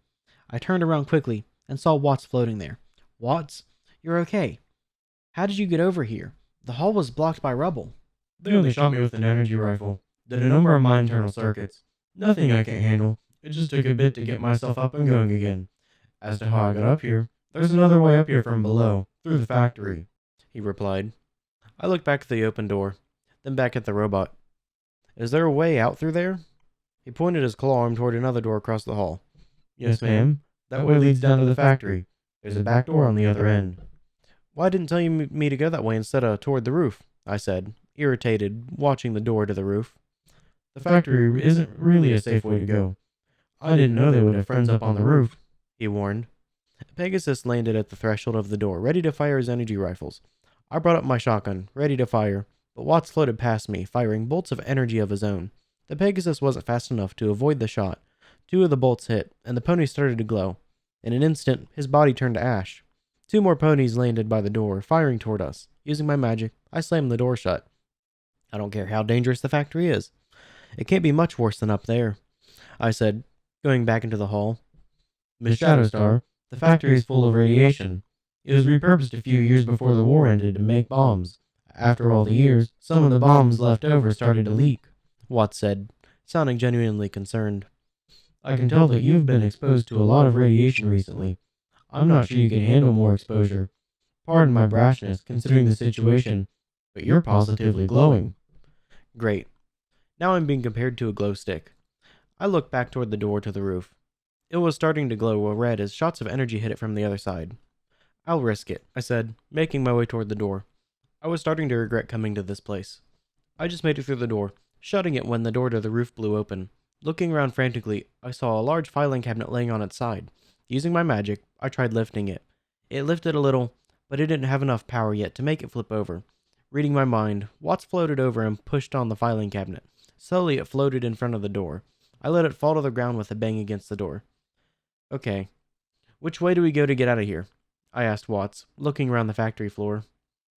I turned around quickly and saw Watts floating there. Watts, you're okay. How did you get over here? The hall was blocked by rubble. They only shot me with an energy rifle. Did a number of my internal circuits. Nothing I can't handle. It just took a bit to get myself up and going again. As to how I got up here, there's another way up here from below, through the factory, he replied. I looked back at the open door, then back at the robot. Is there a way out through there? He pointed his claw arm toward another door across the hall. Yes, ma'am. That way leads down to the factory. There's a back door on the other end. Why didn't tell me to go that way instead of toward the roof? I said, irritated, watching the door to the roof. The factory isn't really a safe way to go. I didn't know they would have friends up on the roof, he warned. Pegasus landed at the threshold of the door, ready to fire his energy rifles. I brought up my shotgun, ready to fire, but Watts floated past me, firing bolts of energy of his own. The Pegasus wasn't fast enough to avoid the shot. Two of the bolts hit, and the pony started to glow. In an instant, his body turned to ash. Two more ponies landed by the door, firing toward us. Using my magic, I slammed the door shut. I don't care how dangerous the factory is. It can't be much worse than up there, I said, going back into the hall. Miss Shadowstar, the factory is full of radiation. It was repurposed a few years before the war ended to make bombs. After all the years, some of the bombs left over started to leak, Watts said, sounding genuinely concerned. I can tell that you've been exposed to a lot of radiation recently. I'm not sure you can handle more exposure. Pardon my brashness, considering the situation, but you're positively glowing. Great. Now I'm being compared to a glow stick. I looked back toward the door to the roof. It was starting to glow red as shots of energy hit it from the other side. I'll risk it, I said, making my way toward the door. I was starting to regret coming to this place. I just made it through the door, shutting it when the door to the roof blew open. Looking around frantically, I saw a large filing cabinet laying on its side. Using my magic, I tried lifting it. It lifted a little, but it didn't have enough power yet to make it flip over. Reading my mind, Watts floated over and pushed on the filing cabinet. Slowly it floated in front of the door. I let it fall to the ground with a bang against the door. Okay. Which way do we go to get out of here? I asked Watts, looking around the factory floor.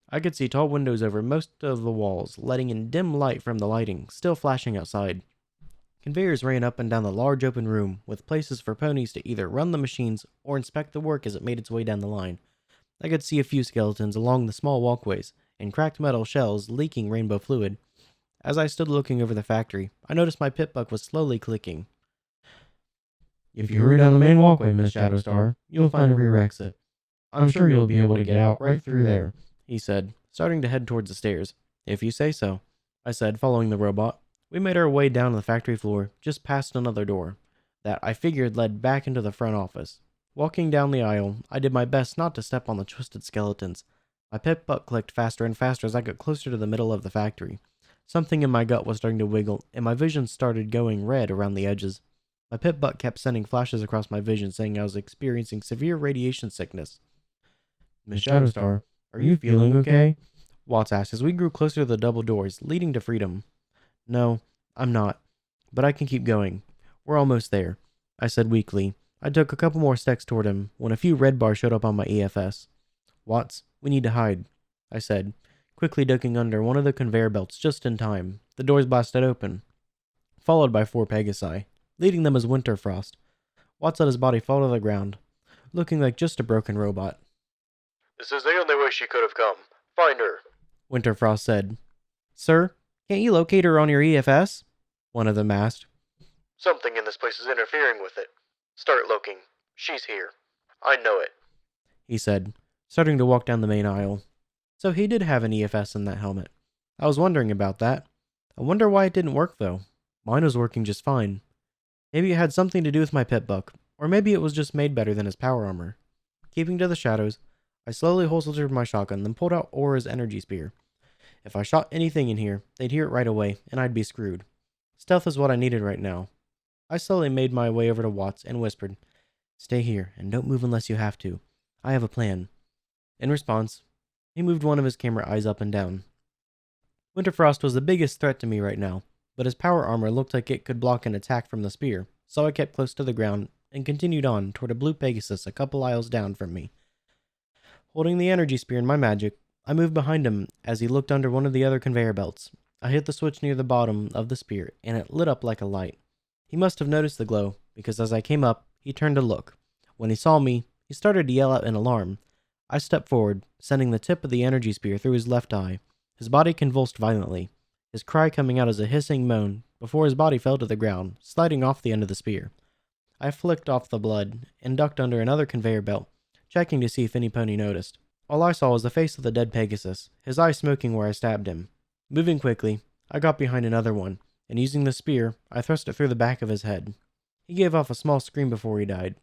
I could see tall windows over most of the walls, letting in dim light from the lighting, still flashing outside. Conveyors ran up and down the large open room, with places for ponies to either run the machines or inspect the work as it made its way down the line. I could see a few skeletons along the small walkways, and cracked metal shells leaking rainbow fluid. As I stood looking over the factory, I noticed my pit buck was slowly clicking. If you hurry down the main walkway, Miss Shadowstar, you'll find a rear exit. I'm sure you'll be able to get out right through there, he said, starting to head towards the stairs. If you say so, I said, following the robot. We made our way down the factory floor, just past another door, that I figured led back into the front office. Walking down the aisle, I did my best not to step on the twisted skeletons. My pit butt clicked faster and faster as I got closer to the middle of the factory. Something in my gut was starting to wiggle, and my vision started going red around the edges. My pit butt kept sending flashes across my vision saying I was experiencing severe radiation sickness. Miss Shadowstar, are you feeling okay? Watts asked as we grew closer to the double doors leading to freedom. No, I'm not. But I can keep going. We're almost there, I said weakly. I took a couple more steps toward him when a few red bars showed up on my EFS. Watts, we need to hide, I said, quickly ducking under one of the conveyor belts just in time. The doors blasted open, followed by 4 Pegasi. Leading them is Winterfrost. Watts let his body fall to the ground, looking like just a broken robot. This is the only way she could have come. Find her, Winterfrost said. Sir? Can't you locate her on your EFS? One of them asked. Something in this place is interfering with it. Start looking. She's here. I know it, he said, starting to walk down the main aisle. So he did have an EFS in that helmet. I was wondering about that. I wonder why it didn't work, though. Mine was working just fine. Maybe it had something to do with my pit buck, or maybe it was just made better than his power armor. Keeping to the shadows, I slowly holstered my shotgun, then pulled out Aura's energy spear. If I shot anything in here, they'd hear it right away, and I'd be screwed. Stealth is what I needed right now. I slowly made my way over to Watts and whispered, "Stay here, and don't move unless you have to. I have a plan." In response, he moved one of his camera eyes up and down. Winterfrost was the biggest threat to me right now, but his power armor looked like it could block an attack from the spear, so I kept close to the ground and continued on toward a blue Pegasus a couple aisles down from me. Holding the energy spear in my magic, I moved behind him as he looked under one of the other conveyor belts. I hit the switch near the bottom of the spear, and it lit up like a light. He must have noticed the glow, because as I came up, he turned to look. When he saw me, he started to yell out in alarm. I stepped forward, sending the tip of the energy spear through his left eye. His body convulsed violently, his cry coming out as a hissing moan before his body fell to the ground, sliding off the end of the spear. I flicked off the blood and ducked under another conveyor belt, checking to see if any pony noticed. All I saw was the face of the dead Pegasus, his eye smoking where I stabbed him. Moving quickly, I got behind another one, and using the spear, I thrust it through the back of his head. He gave off a small scream before he died.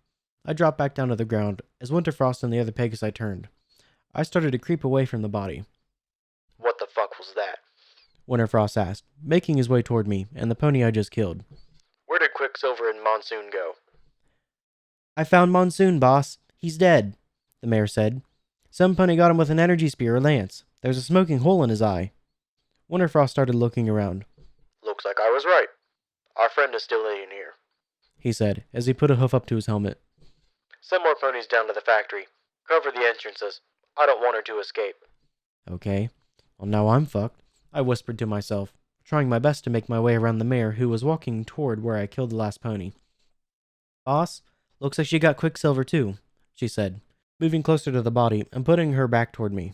I dropped back down to the ground as Winterfrost and the other Pegasus turned. I started to creep away from the body. What the fuck was that? Winterfrost asked, making his way toward me and the pony I just killed. Where did Quicksilver and Monsoon go? I found Monsoon, boss. He's dead, the mayor said. Some pony got him with an energy spear or lance. There's a smoking hole in his eye. Winterfrost started looking around. Looks like I was right. Our friend is still in here, he said, as he put a hoof up to his helmet. Send more ponies down to the factory. Cover the entrances. I don't want her to escape. Okay. Well, now I'm fucked, I whispered to myself, trying my best to make my way around the mare who was walking toward where I killed the last pony. Boss, looks like she got Quicksilver too, she said, moving closer to the body and putting her back toward me.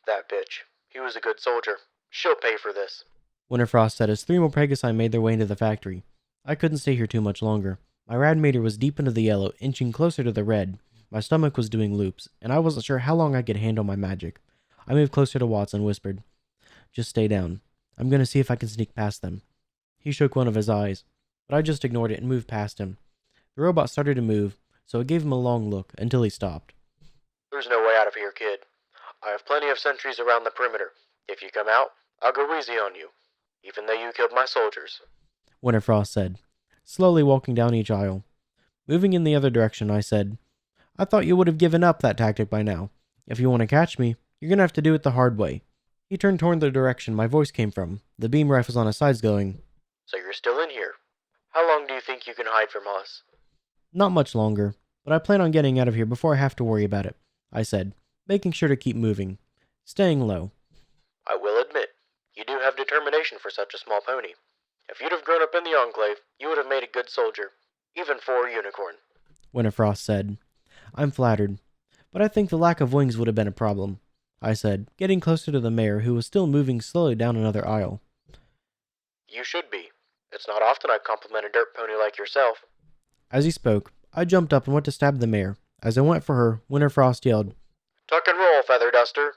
That bitch. He was a good soldier. She'll pay for this, Winterfrost said as 3 more Pegasi made their way into the factory. I couldn't stay here too much longer. My rad meter was deep into the yellow, inching closer to the red. My stomach was doing loops, and I wasn't sure how long I could handle my magic. I moved closer to Watts and whispered, "Just stay down. I'm going to see if I can sneak past them." He shook one of his eyes, but I just ignored it and moved past him. The robot started to move, so I gave him a long look until he stopped. There's no way out of here, kid. I have plenty of sentries around the perimeter. If you come out, I'll go easy on you, even though you killed my soldiers, Winterfrost said, slowly walking down each aisle. Moving in the other direction, I said, "I thought you would have given up that tactic by now. If you want to catch me, you're going to have to do it the hard way." He turned toward the direction my voice came from, the beam rifles on his sides going, So you're still in here. How long do you think you can hide from us? "Not much longer, but I plan on getting out of here before I have to worry about it," I said, making sure to keep moving, staying low. I will admit, you do have determination for such a small pony. If you'd have grown up in the Enclave, you would have made a good soldier, even for a unicorn, Winterfrost said. "I'm flattered, but I think the lack of wings would have been a problem," I said, getting closer to the mare who was still moving slowly down another aisle. You should be. It's not often I compliment a dirt pony like yourself. As he spoke, I jumped up and went to stab the mare. As I went for her, Winterfrost yelled, Tuck and roll, Feather Duster.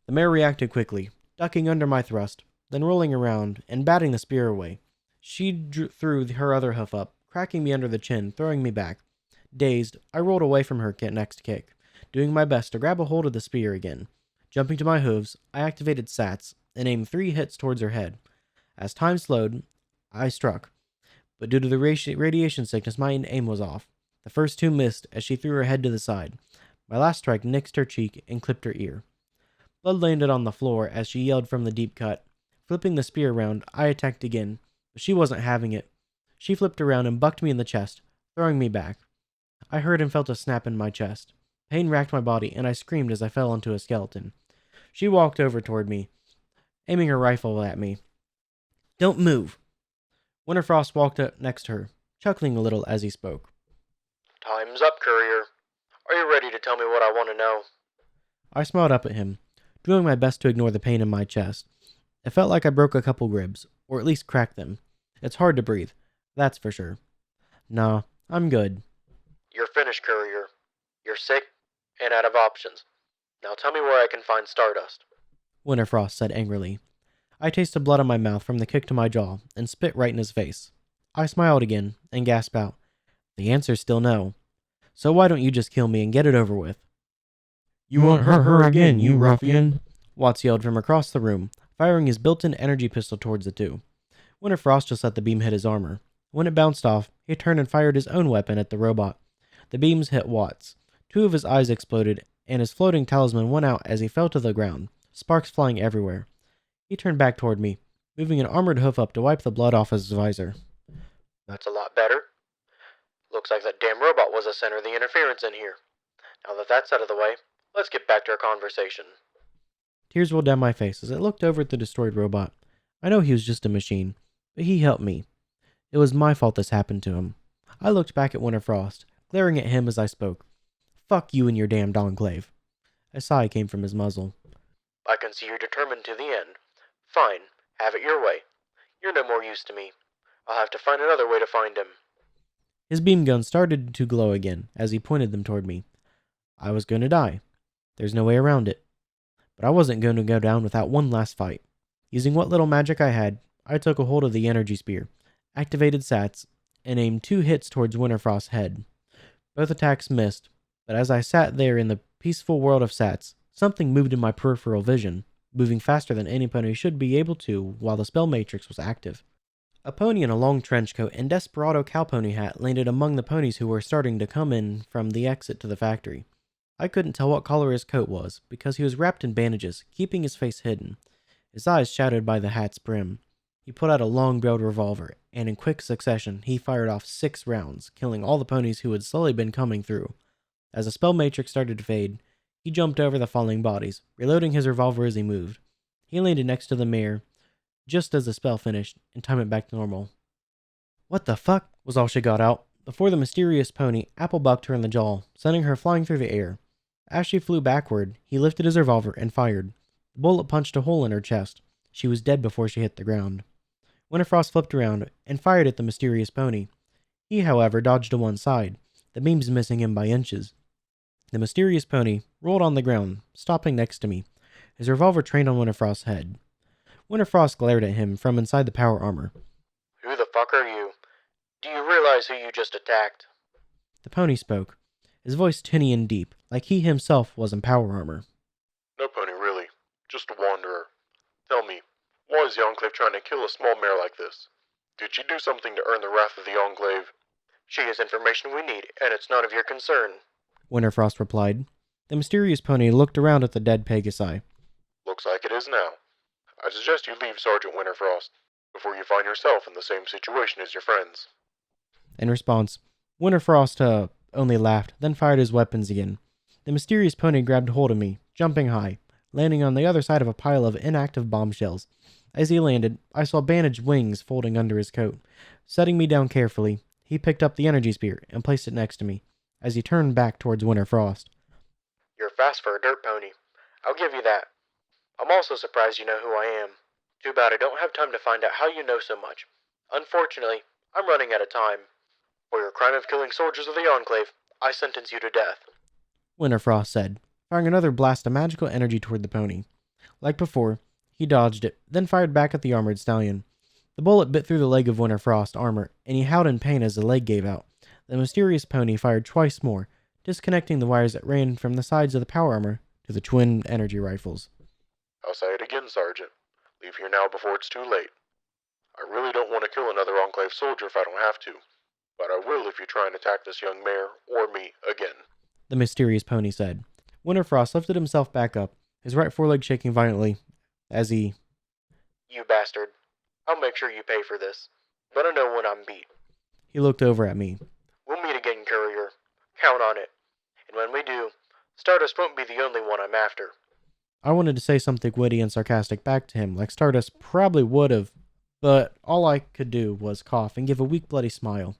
The mare reacted quickly, ducking under my thrust, then rolling around and batting the spear away. She threw her other hoof up, cracking me under the chin, throwing me back. Dazed, I rolled away from her next kick, doing my best to grab a hold of the spear again. Jumping to my hooves, I activated Sats and aimed 3 hits towards her head. As time slowed, I struck, but due to the radiation sickness, my aim was off. The first 2 missed as she threw her head to the side. My last strike nixed her cheek and clipped her ear. Blood landed on the floor as she yelled from the deep cut. Flipping the spear around, I attacked again, but she wasn't having it. She flipped around and bucked me in the chest, throwing me back. I heard and felt a snap in my chest. Pain racked my body, and I screamed as I fell onto a skeleton. She walked over toward me, aiming her rifle at me. "Don't move." Winterfrost walked up next to her, chuckling a little as he spoke. Time's up, courier. Are you ready to tell me what I want to know? I smiled up at him, doing my best to ignore the pain in my chest. It felt like I broke a couple ribs, or at least cracked them. It's hard to breathe, that's for sure. Nah, I'm good. You're finished, courier. You're sick and out of options. Now tell me where I can find Stardust. Winterfrost said angrily. I tasted blood on my mouth from the kick to my jaw and spit right in his face. I smiled again and gasped out, "The answer's still no. So why don't you just kill me and get it over with?" You won't hurt her again, you ruffian. Watts yelled from across the room, firing his built-in energy pistol towards the two. Winterfrost just let the beam hit his armor. When it bounced off, he turned and fired his own weapon at the robot. The beams hit Watts. 2 of his eyes exploded, and his floating talisman went out as he fell to the ground, sparks flying everywhere. He turned back toward me, moving an armored hoof up to wipe the blood off his visor. That's a lot better. Looks like that damn robot was the center of the interference in here. Now that that's out of the way, let's get back to our conversation. Tears rolled down my face as I looked over at the destroyed robot. I know he was just a machine, but he helped me. It was my fault this happened to him. I looked back at Winterfrost, glaring at him as I spoke. Fuck you and your damned enclave. A sigh came from his muzzle. I can see you're determined to the end. Fine, have it your way. You're no more use to me. I'll have to find another way to find him. His beam guns started to glow again as he pointed them toward me. I was going to die. There's no way around it. But I wasn't going to go down without one last fight. Using what little magic I had, I took a hold of the energy spear, activated Sats, and aimed 2 hits towards Winterfrost's head. Both attacks missed, but as I sat there in the peaceful world of Sats, something moved in my peripheral vision, moving faster than any pony should be able to while the spell matrix was active. A pony in a long trench coat and desperado cowpony hat landed among the ponies who were starting to come in from the exit to the factory. I couldn't tell what color his coat was, because he was wrapped in bandages, keeping his face hidden, his eyes shadowed by the hat's brim. He pulled out a long-barreled revolver, and in quick succession, he fired off 6 rounds, killing all the ponies who had slowly been coming through. As the spell matrix started to fade, he jumped over the falling bodies, reloading his revolver as he moved. He landed next to the mare, just as the spell finished, and timed it back to normal. "What the fuck?" was all she got out, before the mysterious pony apple-bucked her in the jaw, sending her flying through the air. As she flew backward, he lifted his revolver and fired. The bullet punched a hole in her chest. She was dead before she hit the ground. Winterfrost flipped around and fired at the mysterious pony. He, however, dodged to one side, the beams missing him by inches. The mysterious pony rolled on the ground, stopping next to me, his revolver trained on Winterfrost's head. Winterfrost glared at him from inside the power armor. Who the fuck are you? Do you realize who you just attacked? The pony spoke, his voice tinny and deep, like he himself was in power armor. No, Pony, really. Just a wanderer. Tell me, why is the Enclave trying to kill a small mare like this? Did she do something to earn the wrath of the Enclave? She has information we need, and it's none of your concern. Winterfrost replied. The mysterious pony looked around at the dead Pegasi. Looks like it is now. I suggest you leave Sergeant Winterfrost before you find yourself in the same situation as your friends. In response, Winterfrost only laughed, then fired his weapons again. The mysterious pony grabbed hold of me, jumping high, landing on the other side of a pile of inactive bombshells. As he landed, I saw bandaged wings folding under his coat. Setting me down carefully, he picked up the energy spear and placed it next to me, as he turned back towards Winterfrost. You're fast for a dirt pony. I'll give you that. I'm also surprised you know who I am. Too bad I don't have time to find out how you know so much. Unfortunately, I'm running out of time. For your crime of killing soldiers of the Enclave, I sentence you to death. Winterfrost said, firing another blast of magical energy toward the pony. Like before, he dodged it, then fired back at the armored stallion. The bullet bit through the leg of Winterfrost's armor, and he howled in pain as the leg gave out. The mysterious pony fired twice more, disconnecting the wires that ran from the sides of the power armor to the twin energy rifles. I'll say it again, Sergeant. Leave here now before it's too late. I really don't want to kill another Enclave soldier if I don't have to, but I will if you try and attack this young mare or me again. The mysterious pony said. Winterfrost lifted himself back up, his right foreleg shaking violently, as he... You bastard. I'll make sure you pay for this. But I know when I'm beat. He looked over at me. We'll meet again, courier. Count on it. And when we do, Stardust won't be the only one I'm after. I wanted to say something witty and sarcastic back to him, like Stardust probably would have, but all I could do was cough and give a weak, bloody smile.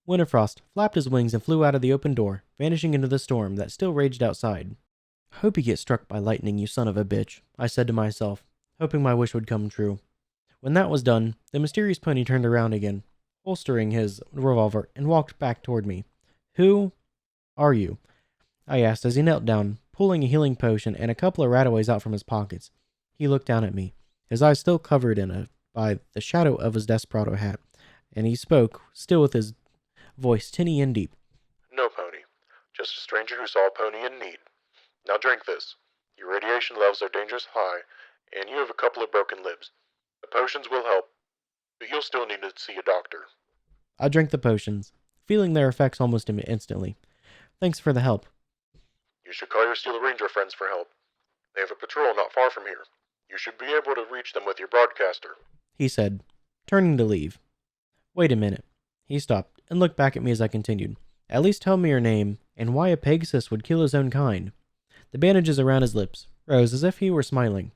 Winterfrost flapped his wings and flew out of the open door, vanishing into the storm that still raged outside. "Hope you get struck by lightning, you son of a bitch," I said to myself. hoping my wish would come true. When that was done, the mysterious pony turned around again, holstering his revolver, and walked back toward me. Who are you? I asked as he knelt down, pulling a healing potion and a couple of rataways out from his pockets. He looked down at me, his eyes still covered by the shadow of his desperado hat, and he spoke, still with his voice tinny and deep. No, Pony. Just a stranger who saw a pony in need. Now drink this. Your radiation levels are dangerous high, and you have a couple of broken ribs. The potions will help, but you'll still need to see a doctor. I drank the potions, feeling their effects almost instantly. Thanks for the help. You should call your Steel Ranger friends for help. They have a patrol not far from here. You should be able to reach them with your broadcaster, He said, turning to leave. Wait a minute. He stopped and looked back at me as I continued. At least tell me your name and why a Pegasus would kill his own kind. The bandages around his lips rose as if he were smiling.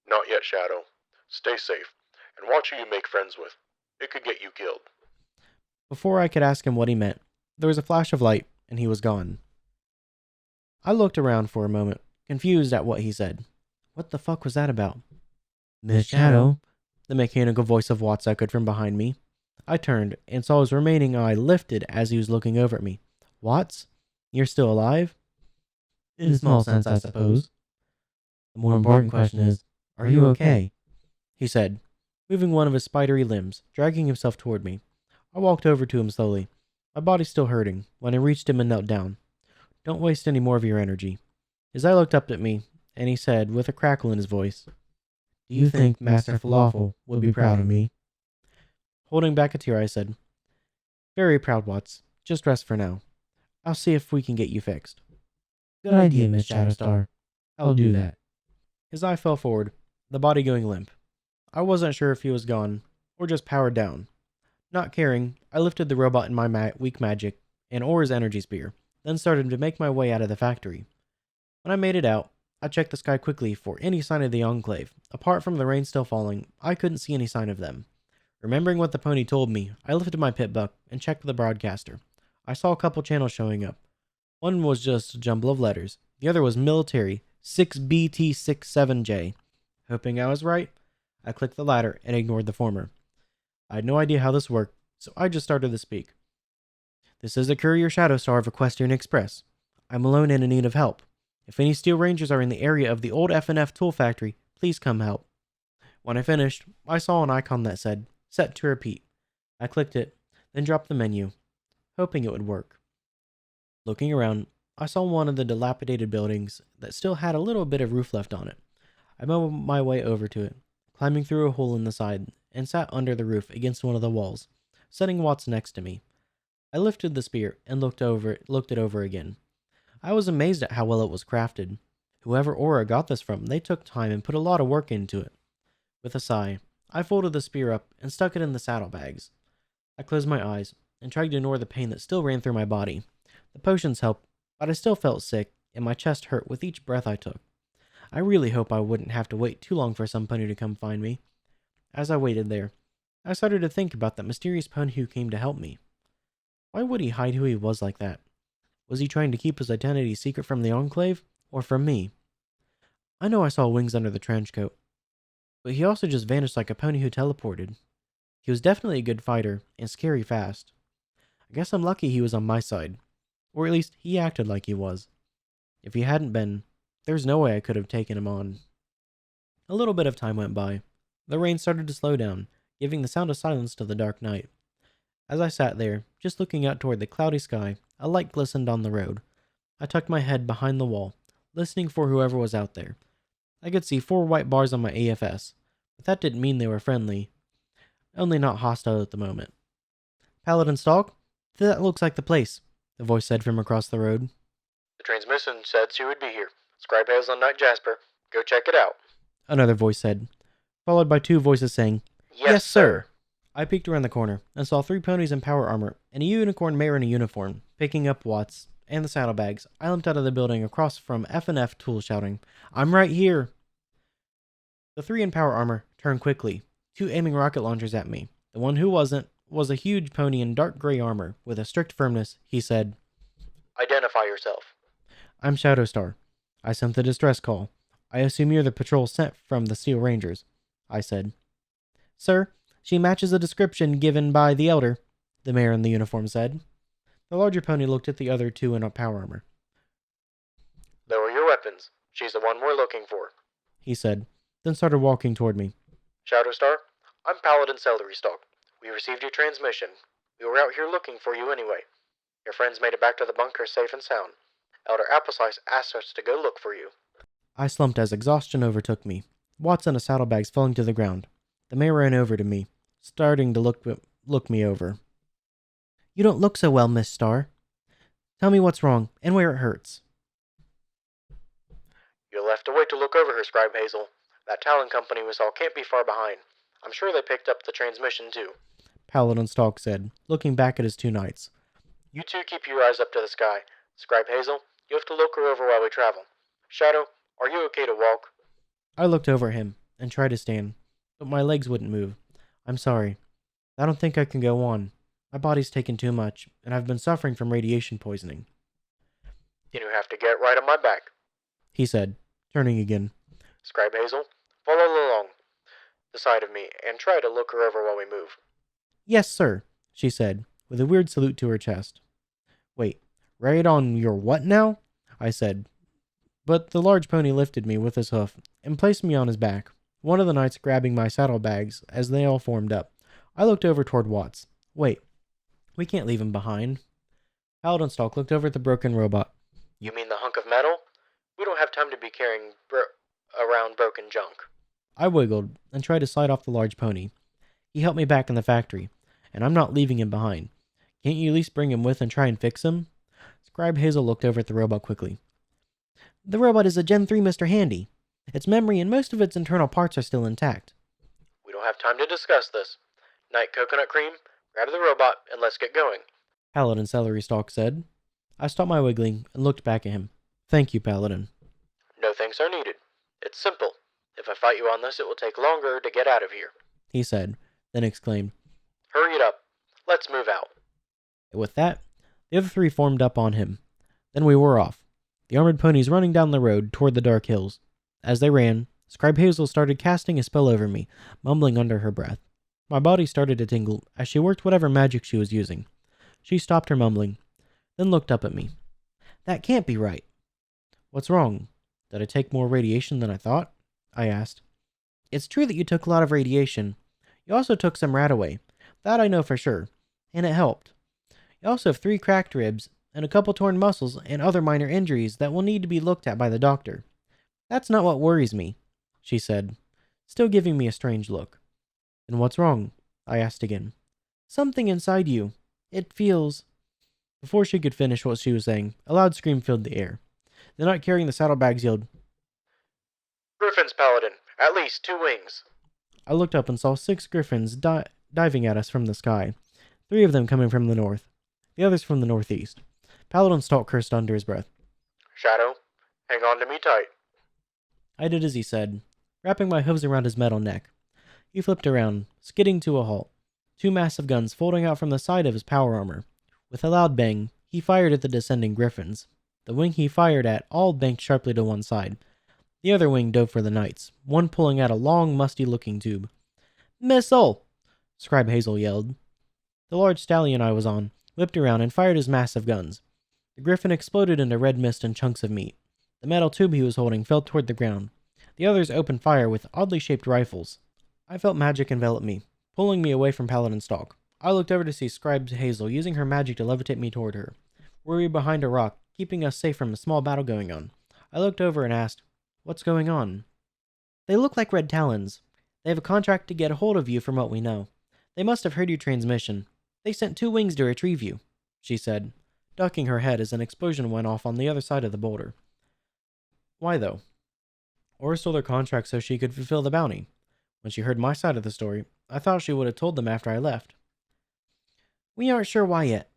Not yet, Shadow. Stay safe, and watch who you make friends with. It could get you killed. Before I could ask him what he meant, there was a flash of light, and he was gone. I looked around for a moment, confused at what he said. What the fuck was that about? Miss Shadow? The mechanical voice of Watts echoed from behind me. I turned and saw his remaining eye lifted as he was looking over at me. Watts? You're still alive? In a small sense, I suppose. The more important question is, are you okay? He said, moving one of his spidery limbs, dragging himself toward me. I walked over to him slowly, my body still hurting, when I reached him and knelt down. Don't waste any more of your energy. His eye looked up at me, and he said, with a crackle in his voice, Do you think Master Falafel would be proud of me? Holding back a tear, I said, Very proud, Watts. Just rest for now. I'll see if we can get you fixed. Good idea, Miss Shadowstar. I'll do that. His eye fell forward, the body going limp. I wasn't sure if he was gone, or just powered down. Not caring, I lifted the robot in my weak magic and Or's energy spear, then started to make my way out of the factory. When I made it out, I checked the sky quickly for any sign of the Enclave. Apart from the rain still falling, I couldn't see any sign of them. Remembering what the pony told me, I lifted my pit buck and checked the broadcaster. I saw a couple channels showing up. One was just a jumble of letters. The other was military 6BT67J. Hoping I was right, I clicked the latter and ignored the former. I had no idea how this worked, so I just started to speak. This is a courier Shadowstar of Equestrian Express. I'm alone and in need of help. If any Steel Rangers are in the area of the old F&F tool factory, please come help. When I finished, I saw an icon that said, Set to repeat. I clicked it, then dropped the menu, hoping it would work. Looking around, I saw one of the dilapidated buildings that still had a little bit of roof left on it. I made my way over to it, climbing through a hole in the side, and sat under the roof against one of the walls, setting Watts next to me. I lifted the spear and looked it over again. I was amazed at how well it was crafted. Whoever Aura got this from, they took time and put a lot of work into it. With a sigh, I folded the spear up and stuck it in the saddlebags. I closed my eyes and tried to ignore the pain that still ran through my body. The potions helped, but I still felt sick, and my chest hurt with each breath I took. I really hope I wouldn't have to wait too long for some pony to come find me. As I waited there, I started to think about that mysterious pony who came to help me. Why would he hide who he was like that? Was he trying to keep his identity secret from the Enclave, or from me? I know I saw wings under the trench coat, but he also just vanished like a pony who teleported. He was definitely a good fighter, and scary fast. I guess I'm lucky he was on my side, or at least he acted like he was. If he hadn't been, there's no way I could have taken him on. A little bit of time went by. The rain started to slow down, giving the sound of silence to the dark night. As I sat there, just looking out toward the cloudy sky, a light glistened on the road. I tucked my head behind the wall, listening for whoever was out there. I could see 4 white bars on my AFS, but that didn't mean they were friendly. Only not hostile at the moment. Paladin Stalk? That looks like the place, the voice said from across the road. The transmission said she would be here. Scribe has on Night Jasper. Go check it out. Another voice said, followed by 2 voices saying, Yes, sir. I peeked around the corner and saw 3 ponies in power armor and a unicorn mare in a uniform. Picking up Watts and the saddlebags, I limped out of the building across from F&F Tools shouting, I'm right here. The 3 in power armor turned quickly, 2 aiming rocket launchers at me. The one who wasn't was a huge pony in dark gray armor. With a strict firmness, he said, Identify yourself. I'm Shadowstar. I sent the distress call. I assume you're the patrol sent from the Steel Rangers, I said. Sir, she matches the description given by the Elder, the mayor in the uniform said. The larger pony looked at the other two in power armor. Lower your weapons. She's the one we're looking for, he said, then started walking toward me. Shadowstar, I'm Paladin Celery Stalk. We received your transmission. We were out here looking for you anyway. Your friends made it back to the bunker safe and sound. Elder Appleslice asked us to go look for you. I slumped as exhaustion overtook me. Watts and his saddlebags falling to the ground. The mayor ran over to me, starting to look me over. You don't look so well, Miss Star. Tell me what's wrong, and where it hurts. You'll have to wait to look over her, Scribe Hazel. That Talon company we saw can't be far behind. I'm sure they picked up the transmission, too. Paladin Stalk said, looking back at his two knights. You two keep your eyes up to the sky. Scribe Hazel, you have to look her over while we travel. Shadow, are you okay to walk? I looked over at him and tried to stand, but my legs wouldn't move. I'm sorry. I don't think I can go on. My body's taken too much, and I've been suffering from radiation poisoning. Then you have to get right on my back, he said, turning again. Scribe Hazel, follow along the side of me and try to look her over while we move. Yes, sir, she said, with a weird salute to her chest. Wait, right on your what now? I said. But the large pony lifted me with his hoof and placed me on his back, one of the knights grabbing my saddlebags as they all formed up. I looked over toward Watts. Wait, we can't leave him behind. Paladin Stalk looked over at the broken robot. You mean the hunk of metal? We don't have time to be carrying around broken junk. I wiggled and tried to slide off the large pony. He helped me back in the factory, and I'm not leaving him behind. Can't you at least bring him with and try and fix him? Scribe Hazel looked over at the robot quickly. The robot is a Gen 3 Mr. Handy. Its memory and most of its internal parts are still intact. We don't have time to discuss this. Night Coconut Cream, grab the robot and let's get going, Paladin Celery Stalk said. I stopped my wiggling and looked back at him. Thank you, Paladin. No thanks are needed. It's simple. If I fight you on this, it will take longer to get out of here, he said, then exclaimed, Hurry it up. Let's move out. With that, the other three formed up on him. Then we were off, the armored ponies running down the road toward the dark hills. As they ran, Scribe Hazel started casting a spell over me, mumbling under her breath. My body started to tingle as she worked whatever magic she was using. She stopped her mumbling, then looked up at me. That can't be right. What's wrong? Did I take more radiation than I thought? I asked. It's true that you took a lot of radiation. You also took some Radaway. That I know for sure, and it helped. You also have 3 cracked ribs, and a couple torn muscles and other minor injuries that will need to be looked at by the doctor. That's not what worries me, she said, still giving me a strange look. Then what's wrong? I asked again. Something inside you. It feels... Before she could finish what she was saying, a loud scream filled the air. The knight carrying the saddlebags yelled, Griffins, Paladin. At least 2 wings. I looked up and saw 6 griffins diving at us from the sky, 3 of them coming from the north, the others from the northeast. Paladin Stalk cursed under his breath. Shadow, hang on to me tight. I did as he said, wrapping my hooves around his metal neck. He flipped around, skidding to a halt, 2 massive guns folding out from the side of his power armor. With a loud bang, he fired at the descending griffins. The wing he fired at all banked sharply to one side. The other wing dove for the knights, one pulling out a long, musty-looking tube. Missile! Scribe Hazel yelled. The large stallion I was on whipped around and fired his massive guns. The griffin exploded into red mist and chunks of meat. The metal tube he was holding fell toward the ground. The others opened fire with oddly shaped rifles. I felt magic envelop me, pulling me away from Paladin Stalk. I looked over to see Scribe Hazel using her magic to levitate me toward her. We were behind a rock, keeping us safe from a small battle going on. I looked over and asked, What's going on? They look like red talons. They have a contract to get a hold of you from what we know. They must have heard your transmission. They sent 2 wings to retrieve you, she said, ducking her head as an explosion went off on the other side of the boulder. Why though? Or stole their contract so she could fulfill the bounty. When she heard my side of the story, I thought she would have told them after I left. We aren't sure why yet.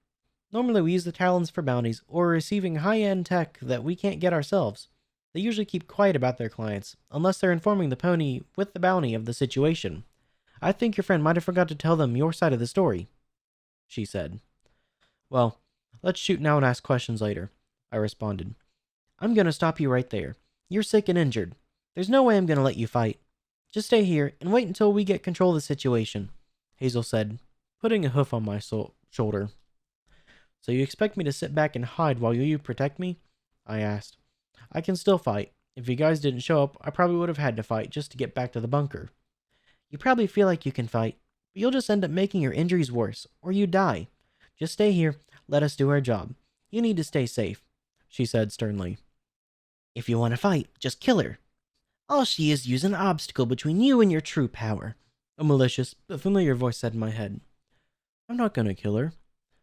Normally we use the talons for bounties or receiving high-end tech that we can't get ourselves. They usually keep quiet about their clients, unless they're informing the pony with the bounty of the situation. I think your friend might have forgot to tell them your side of the story, she said. Well, let's shoot now and ask questions later, I responded. I'm gonna stop you right there. You're sick and injured. There's no way I'm gonna let you fight. Just stay here and wait until we get control of the situation, Hazel said, putting a hoof on my shoulder. So you expect me to sit back and hide while you protect me? I asked. I can still fight. If you guys didn't show up, I probably would have had to fight just to get back to the bunker. You probably feel like you can fight, but you'll just end up making your injuries worse, or you die. Just stay here, let us do our job. You need to stay safe, she said sternly. If you want to fight, just kill her. All she is using an obstacle between you and your true power, a malicious but familiar voice said in my head. I'm not gonna kill her.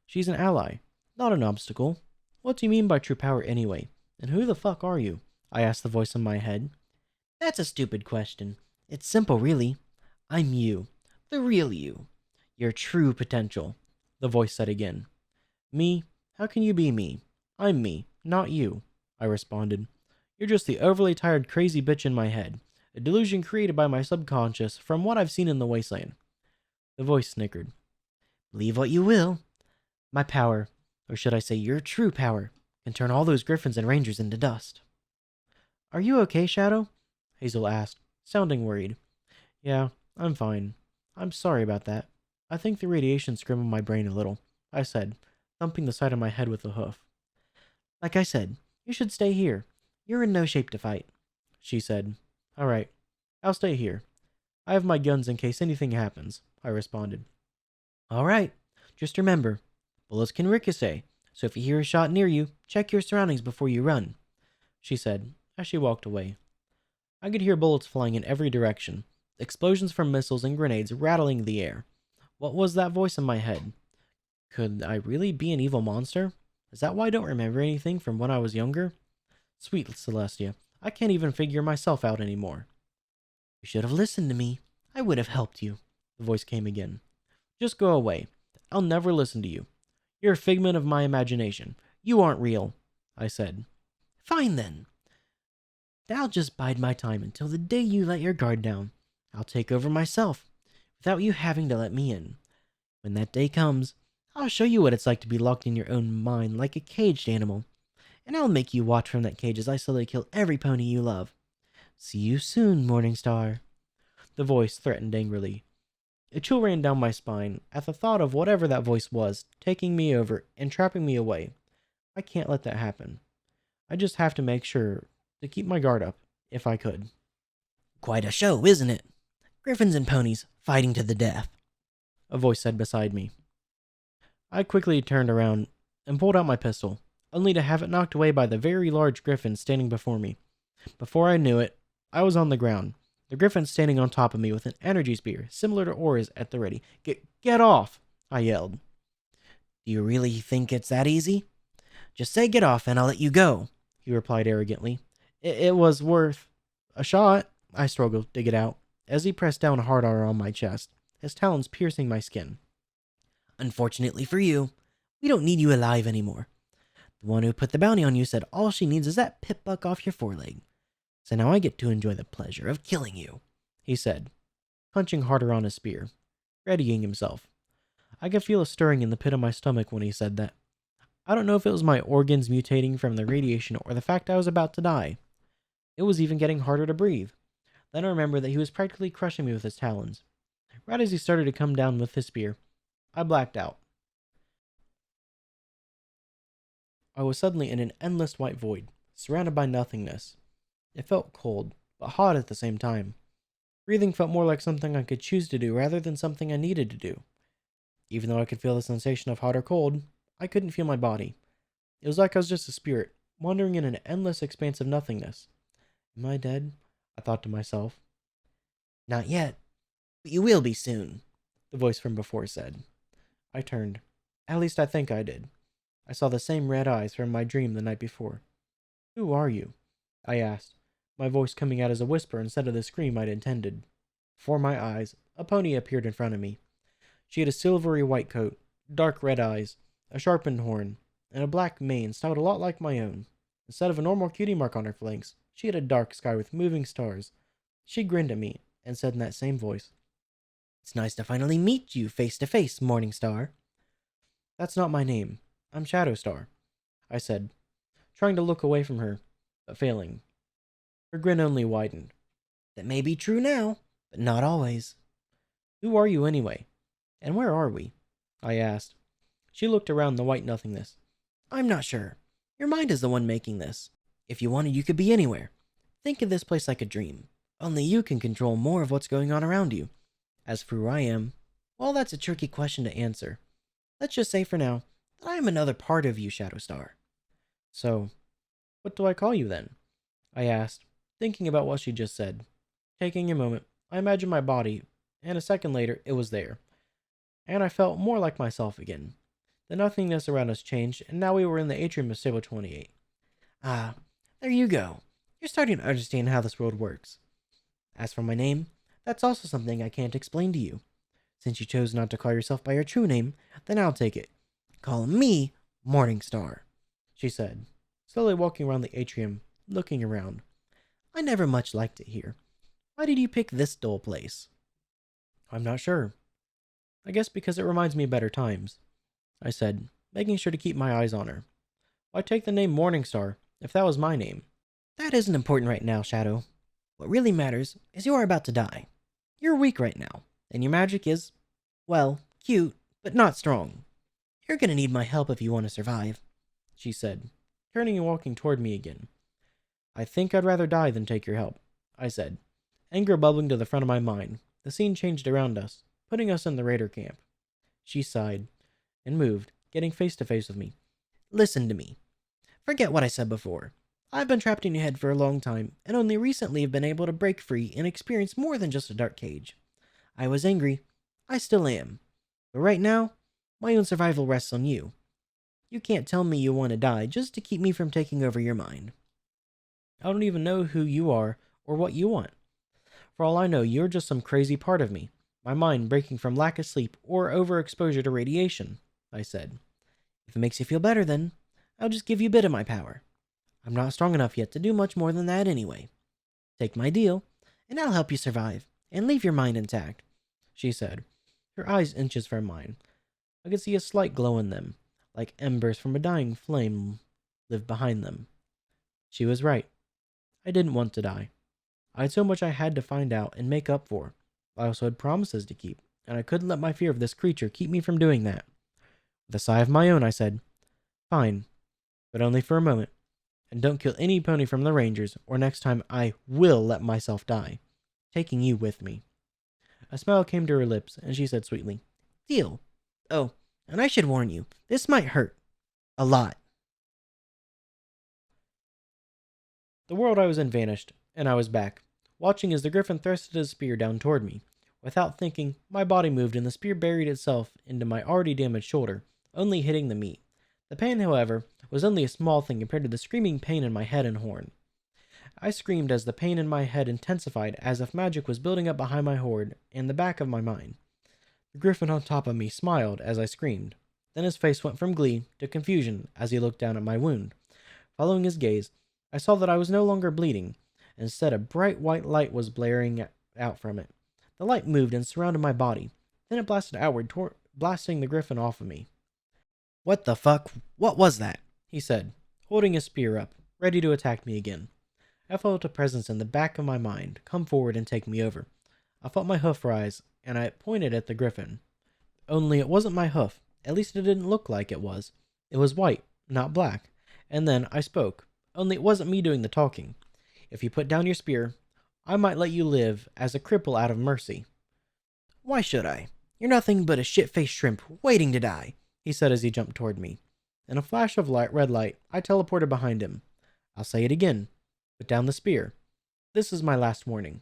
She's an ally, not an obstacle. What do you mean by true power anyway? And who the fuck are you? I asked the voice in my head. That's a stupid question. It's simple, really. I'm you. The real you. Your true potential, the voice said again. Me? How can you be me? I'm me, not you, I responded. You're just the overly tired crazy bitch in my head, a delusion created by my subconscious from what I've seen in the wasteland. The voice snickered. Believe what you will. My power, or should I say your true power, can turn all those griffins and rangers into dust. Are you okay, Shadow? Hazel asked, sounding worried. Yeah, I'm fine. I'm sorry about that. I think the radiation scrambled my brain a little, I said, thumping the side of my head with a hoof. Like I said, you should stay here. You're in no shape to fight, she said. All right, I'll stay here. I have my guns in case anything happens, I responded. All right, just remember, bullets can ricochet, so if you hear a shot near you, check your surroundings before you run, she said as she walked away. I could hear bullets flying in every direction, explosions from missiles and grenades rattling the air. What was that voice in my head? Could I really be an evil monster? Is that why I don't remember anything from when I was younger? Sweet Celestia, I can't even figure myself out anymore. You should have listened to me. I would have helped you, the voice came again. Just go away. I'll never listen to you. You're a figment of my imagination. You aren't real, I said. Fine then. I'll just bide my time until the day you let your guard down. I'll take over myself, without you having to let me in. When that day comes, I'll show you what it's like to be locked in your own mind like a caged animal. And I'll make you watch from that cage as I slowly kill every pony you love. See you soon, Morningstar. The voice threatened angrily. A chill ran down my spine at the thought of whatever that voice was, taking me over and trapping me away. I can't let that happen. I just have to make sure to keep my guard up, if I could. Quite a show, isn't it? Griffins and ponies fighting to the death, a voice said beside me. I quickly turned around and pulled out my pistol, only to have it knocked away by the very large griffin standing before me. Before I knew it, I was on the ground, the griffin standing on top of me with an energy spear, similar to Aura's, at the ready. Get off! I yelled. Do you really think it's that easy? Just say get off and I'll let you go, he replied arrogantly. It was worth a shot, I struggled to get out, as he pressed down harder on my chest, his talons piercing my skin. Unfortunately for you, we don't need you alive anymore. The one who put the bounty on you said all she needs is that pip buck off your foreleg. So now I get to enjoy the pleasure of killing you, he said, punching harder on his spear, readying himself. I could feel a stirring in the pit of my stomach when he said that. I don't know if it was my organs mutating from the radiation or the fact I was about to die. It was even getting harder to breathe. Then I remembered that he was practically crushing me with his talons. Right as he started to come down with his spear, I blacked out. I was suddenly in an endless white void, surrounded by nothingness. It felt cold, but hot at the same time. Breathing felt more like something I could choose to do rather than something I needed to do. Even though I could feel the sensation of hot or cold, I couldn't feel my body. It was like I was just a spirit, wandering in an endless expanse of nothingness. Am I dead? I thought to myself. Not yet, but you will be soon, the voice from before said. I turned. At least I think I did. I saw the same red eyes from my dream the night before. Who are you? I asked, my voice coming out as a whisper instead of the scream I'd intended. Before my eyes, a pony appeared in front of me. She had a silvery white coat, dark red eyes, a sharpened horn, and a black mane styled a lot like my own. Instead of a normal cutie mark on her flanks, she had a dark sky with moving stars. She grinned at me and said in that same voice, It's nice to finally meet you face to face, Morningstar. That's not my name. I'm Shadowstar, I said, trying to look away from her, but failing. Her grin only widened, That may be true now, but not always. Who are you anyway? And where are we? I asked. She looked around the white nothingness. I'm not sure. Your mind is the one making this. If you wanted, you could be anywhere. Think of this place like a dream. Only you can control more of what's going on around you. As for who I am, well, that's a tricky question to answer. Let's just say for now that I am another part of you, Shadow Star. So, what do I call you then? I asked, thinking about what she just said. Taking a moment, I imagined my body, and a second later, it was there. And I felt more like myself again. The nothingness around us changed, and now we were in the atrium of Stable 28. Ah, there you go. You're starting to understand how this world works. As for my name, that's also something I can't explain to you. Since you chose not to call yourself by your true name, then I'll take it. Call me Morning Star, she said, slowly walking around the atrium, looking around. I never much liked it here. Why did you pick this dull place? I'm not sure. I guess because it reminds me of better times, I said, making sure to keep my eyes on her. Why take the name Morning Star if that was my name? That isn't important right now, Shadow. What really matters is you are about to die. You're weak right now, and your magic is, well, cute, but not strong. You're gonna need my help if you want to survive, she said, turning and walking toward me again. I think I'd rather die than take your help, I said, anger bubbling to the front of my mind. The scene changed around us, putting us in the raider camp. She sighed and moved, getting face to face with me. Listen to me. Forget what I said before. I've been trapped in your head for a long time, and only recently have been able to break free and experience more than just a dark cage. I was angry. I still am. But right now, my own survival rests on you. You can't tell me you want to die just to keep me from taking over your mind. I don't even know who you are or what you want. For all I know, you're just some crazy part of me, my mind breaking from lack of sleep or overexposure to radiation, I said. If it makes you feel better, then I'll just give you a bit of my power. I'm not strong enough yet to do much more than that anyway. Take my deal, and I'll help you survive, and leave your mind intact, she said, her eyes inches from mine. I could see a slight glow in them, like embers from a dying flame lived behind them. She was right. I didn't want to die. I had so much I had to find out and make up for. I also had promises to keep, and I couldn't let my fear of this creature keep me from doing that. With a sigh of my own, I said, Fine, but only for a moment. And don't kill any pony from the Rangers, or next time I will let myself die, taking you with me. A smile came to her lips, and she said sweetly, Deal. Oh, and I should warn you, this might hurt. A lot. The world I was in vanished, and I was back, watching as the griffin thrusted his spear down toward me. Without thinking, my body moved, and the spear buried itself into my already damaged shoulder, only hitting the meat. The pain, however, was only a small thing compared to the screaming pain in my head and horn. I screamed as the pain in my head intensified, as if magic was building up behind my hoard and the back of my mind. The griffin on top of me smiled as I screamed. Then his face went from glee to confusion as he looked down at my wound. Following his gaze, I saw that I was no longer bleeding. Instead, a bright white light was blaring out from it. The light moved and surrounded my body. Then it blasted outward, blasting the griffin off of me. What the fuck? What was that? He said, holding his spear up, ready to attack me again. I felt a presence in the back of my mind come forward and take me over. I felt my hoof rise, and I pointed at the griffin. Only it wasn't my hoof. At least it didn't look like it was. It was white, not black. And then I spoke. Only it wasn't me doing the talking. If you put down your spear, I might let you live as a cripple out of mercy. Why should I? You're nothing but a shit-faced shrimp waiting to die, he said as he jumped toward me. In a flash of red light, I teleported behind him. I'll say it again. Put down the spear. This is my last warning.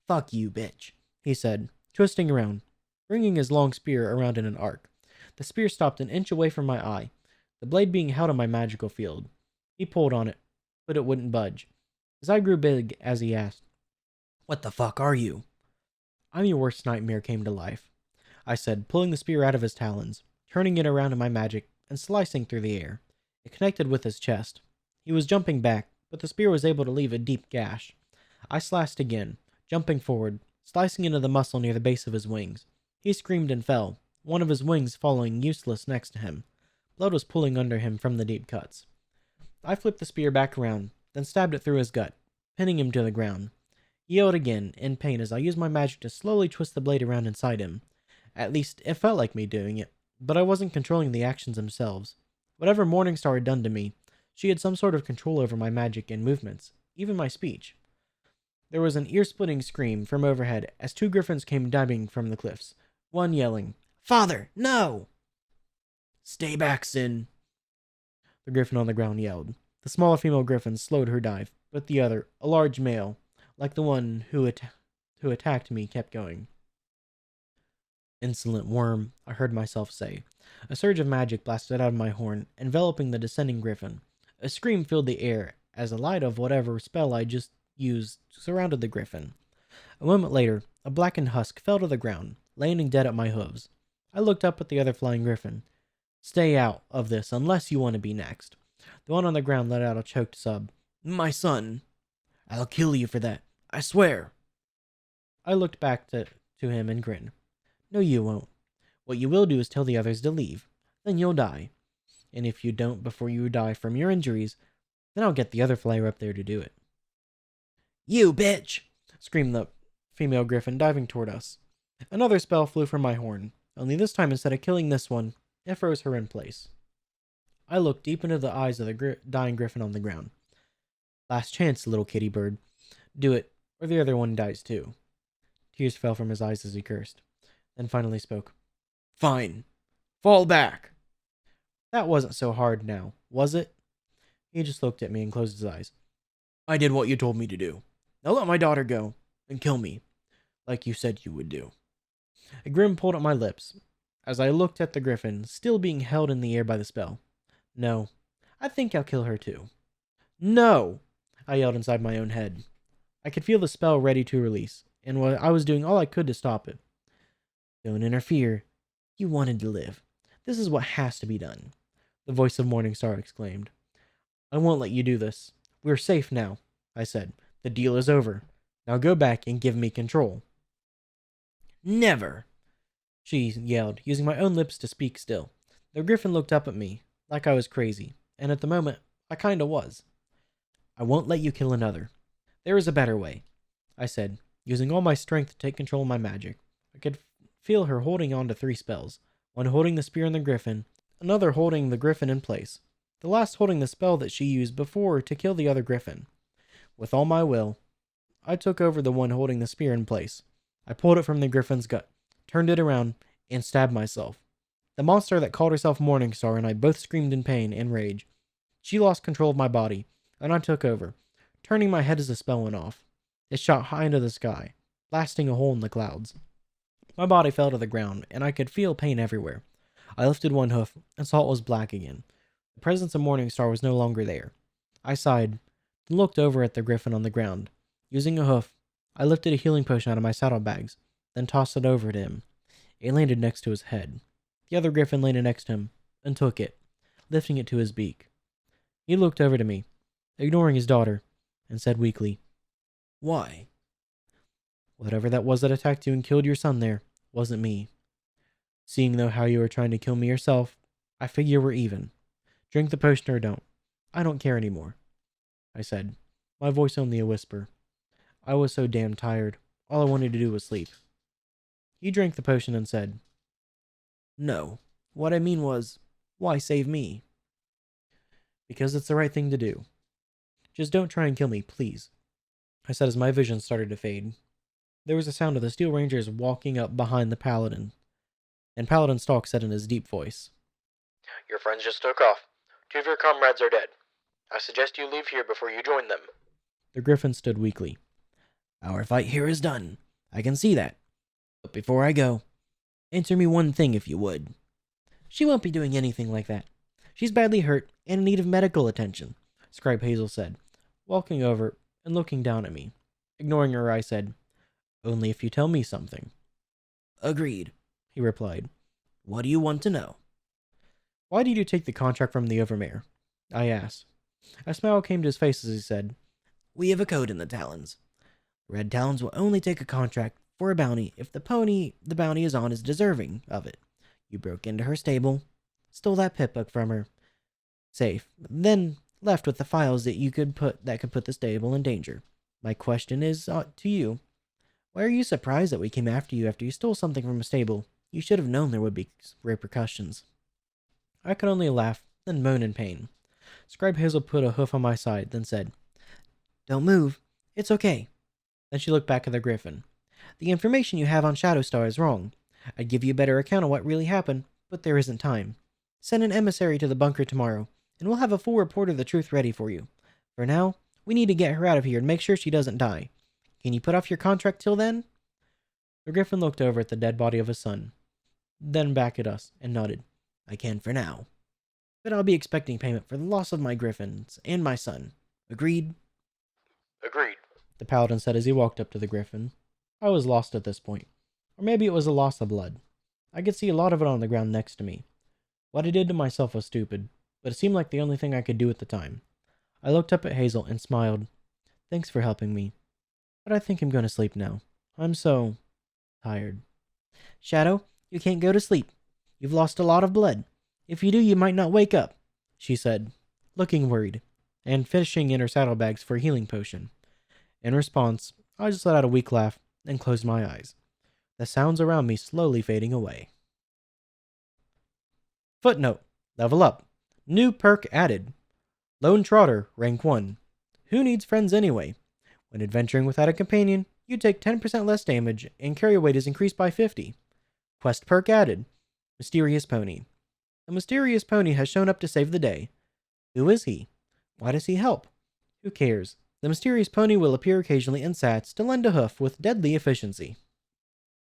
Fuck you, bitch, he said, twisting around, bringing his long spear around in an arc. The spear stopped an inch away from my eye, the blade being held in my magical field. He pulled on it, but it wouldn't budge. His eye grew big as he asked, What the fuck are you? I'm your worst nightmare came to life, I said, pulling the spear out of his talons, turning it around in my magic, and slicing through the air. It connected with his chest. He was jumping back, but the spear was able to leave a deep gash. I slashed again, jumping forward, slicing into the muscle near the base of his wings. He screamed and fell, one of his wings falling useless next to him. Blood was pooling under him from the deep cuts. I flipped the spear back around, then stabbed it through his gut, pinning him to the ground. He yelled again, in pain, as I used my magic to slowly twist the blade around inside him. At least, it felt like me doing it, but I wasn't controlling the actions themselves. Whatever Morningstar had done to me, she had some sort of control over my magic and movements, even my speech. There was an ear-splitting scream from overhead as 2 griffins came diving from the cliffs, one yelling, "Father, no!" "Stay back, Sin," the griffin on the ground yelled. The smaller female griffin slowed her dive, but the other, a large male, like the one who attacked me, kept going. "Insolent worm," I heard myself say. A surge of magic blasted out of my horn, enveloping the descending griffin. A scream filled the air as the light of whatever spell I just used surrounded the griffin. A moment later, a blackened husk fell to the ground, landing dead at my hooves. I looked up at the other flying griffin. "Stay out of this unless you want to be next." The one on the ground let out a choked sob. "My son." "I'll kill you for that. I swear." I looked back to him and grinned. "No, you won't. What you will do is tell the others to leave. Then you'll die. And if you don't before you die from your injuries, then I'll get the other flyer up there to do it." "You bitch!" screamed the female griffin, diving toward us. Another spell flew from my horn, only this time instead of killing this one, it froze her in place. I looked deep into the eyes of the dying griffin on the ground. "Last chance, little kitty bird. Do it, or the other one dies too." Tears fell from his eyes as he cursed, then finally spoke. "Fine. Fall back." That wasn't so hard now, was it? He just looked at me and closed his eyes. "I did what you told me to do. Now let my daughter go, and kill me, like you said you would do." A grin pulled at my lips, as I looked at the griffin, still being held in the air by the spell. "No, I think I'll kill her too." "No!" I yelled inside my own head. I could feel the spell ready to release, and I was doing all I could to stop it. "Don't interfere. You wanted to live. This is what has to be done," the voice of Morningstar exclaimed. "I won't let you do this. We're safe now," I said. "The deal is over. Now go back and give me control." "Never!" she yelled, using my own lips to speak still. The griffin looked up at me, like I was crazy, and at the moment, I kinda was. "I won't let you kill another. There is a better way," I said, using all my strength to take control of my magic. I could feel her holding on to 3 spells, one holding the spear and the griffin, another holding the griffin in place, the last holding the spell that she used before to kill the other griffin. With all my will, I took over the one holding the spear in place. I pulled it from the griffin's gut, turned it around, and stabbed myself. The monster that called herself Morningstar and I both screamed in pain and rage. She lost control of my body, and I took over, turning my head as the spell went off. It shot high into the sky, blasting a hole in the clouds. My body fell to the ground, and I could feel pain everywhere. I lifted one hoof, and saw it was black again. The presence of Morningstar was no longer there. I sighed, then looked over at the griffin on the ground. Using a hoof, I lifted a healing potion out of my saddlebags, then tossed it over to him. It landed next to his head. The other griffin landed next to him, and took it, lifting it to his beak. He looked over to me, ignoring his daughter, and said weakly, "Why?" "Whatever that was that attacked you and killed your son there wasn't me. Seeing though how you were trying to kill me yourself, I figure we're even. Drink the potion or don't. I don't care anymore," I said, my voice only a whisper. I was so damn tired. All I wanted to do was sleep. He drank the potion and said, "No, what I mean was, why save me?" "Because it's the right thing to do. Just don't try and kill me, please," I said as my vision started to fade. There was a sound of the Steel Rangers walking up behind the Paladin, and Paladin Stalk said in his deep voice, "Your friends just took off. 2 of your comrades are dead. I suggest you leave here before you join them." The griffin stood weakly. "Our fight here is done. I can see that. But before I go, answer me one thing if you would." "She won't be doing anything like that. She's badly hurt and in need of medical attention," Scribe Hazel said, walking over and looking down at me. Ignoring her, I said, "Only if you tell me something." "Agreed," he replied. "What do you want to know?" "Why did you take the contract from the Overmare?" I asked. A smile came to his face as he said, "We have a code in the Talons. Red Talons will only take a contract for a bounty if the pony the bounty is on is deserving of it. You broke into her stable, stole that pit book from her safe, then left with the files that could put the stable in danger. My question is to you. Why are you surprised that we came after you stole something from a stable? You should have known there would be repercussions. I could only laugh, then moan in pain. Scribe Hazel put a hoof on my side, then said, "Don't move. It's okay." Then she looked back at the griffin. "The information you have on Shadowstar is wrong. I'd give you a better account of what really happened, but there isn't time. Send an emissary to the bunker tomorrow, and we'll have a full report of the truth ready for you. For now, we need to get her out of here and make sure she doesn't die. Can you put off your contract till then?" The griffin looked over at the dead body of his son, then back at us, and nodded. "I can for now. But I'll be expecting payment for the loss of my griffins and my son. Agreed?" Agreed. The paladin said as he walked up to the griffin. I was lost at this point. Or maybe it was a loss of blood. I could see a lot of it on the ground next to me. What I did to myself was stupid, but it seemed like the only thing I could do at the time. I looked up at Hazel and smiled. "Thanks for helping me. But I think I'm going to sleep now. I'm so tired." "Shadow, you can't go to sleep. You've lost a lot of blood. If you do, you might not wake up," she said, looking worried, and fishing in her saddlebags for a healing potion. In response, I just let out a weak laugh and closed my eyes, the sounds around me slowly fading away. Footnote: Level up. New perk added. Lone Trotter, rank 1. Who needs friends anyway? When adventuring without a companion, you take 10% less damage, and carry weight is increased by 50. Quest perk added. Mysterious Pony. The mysterious pony has shown up to save the day. Who is he? Why does he help? Who cares? The mysterious pony will appear occasionally in sats to lend a hoof with deadly efficiency.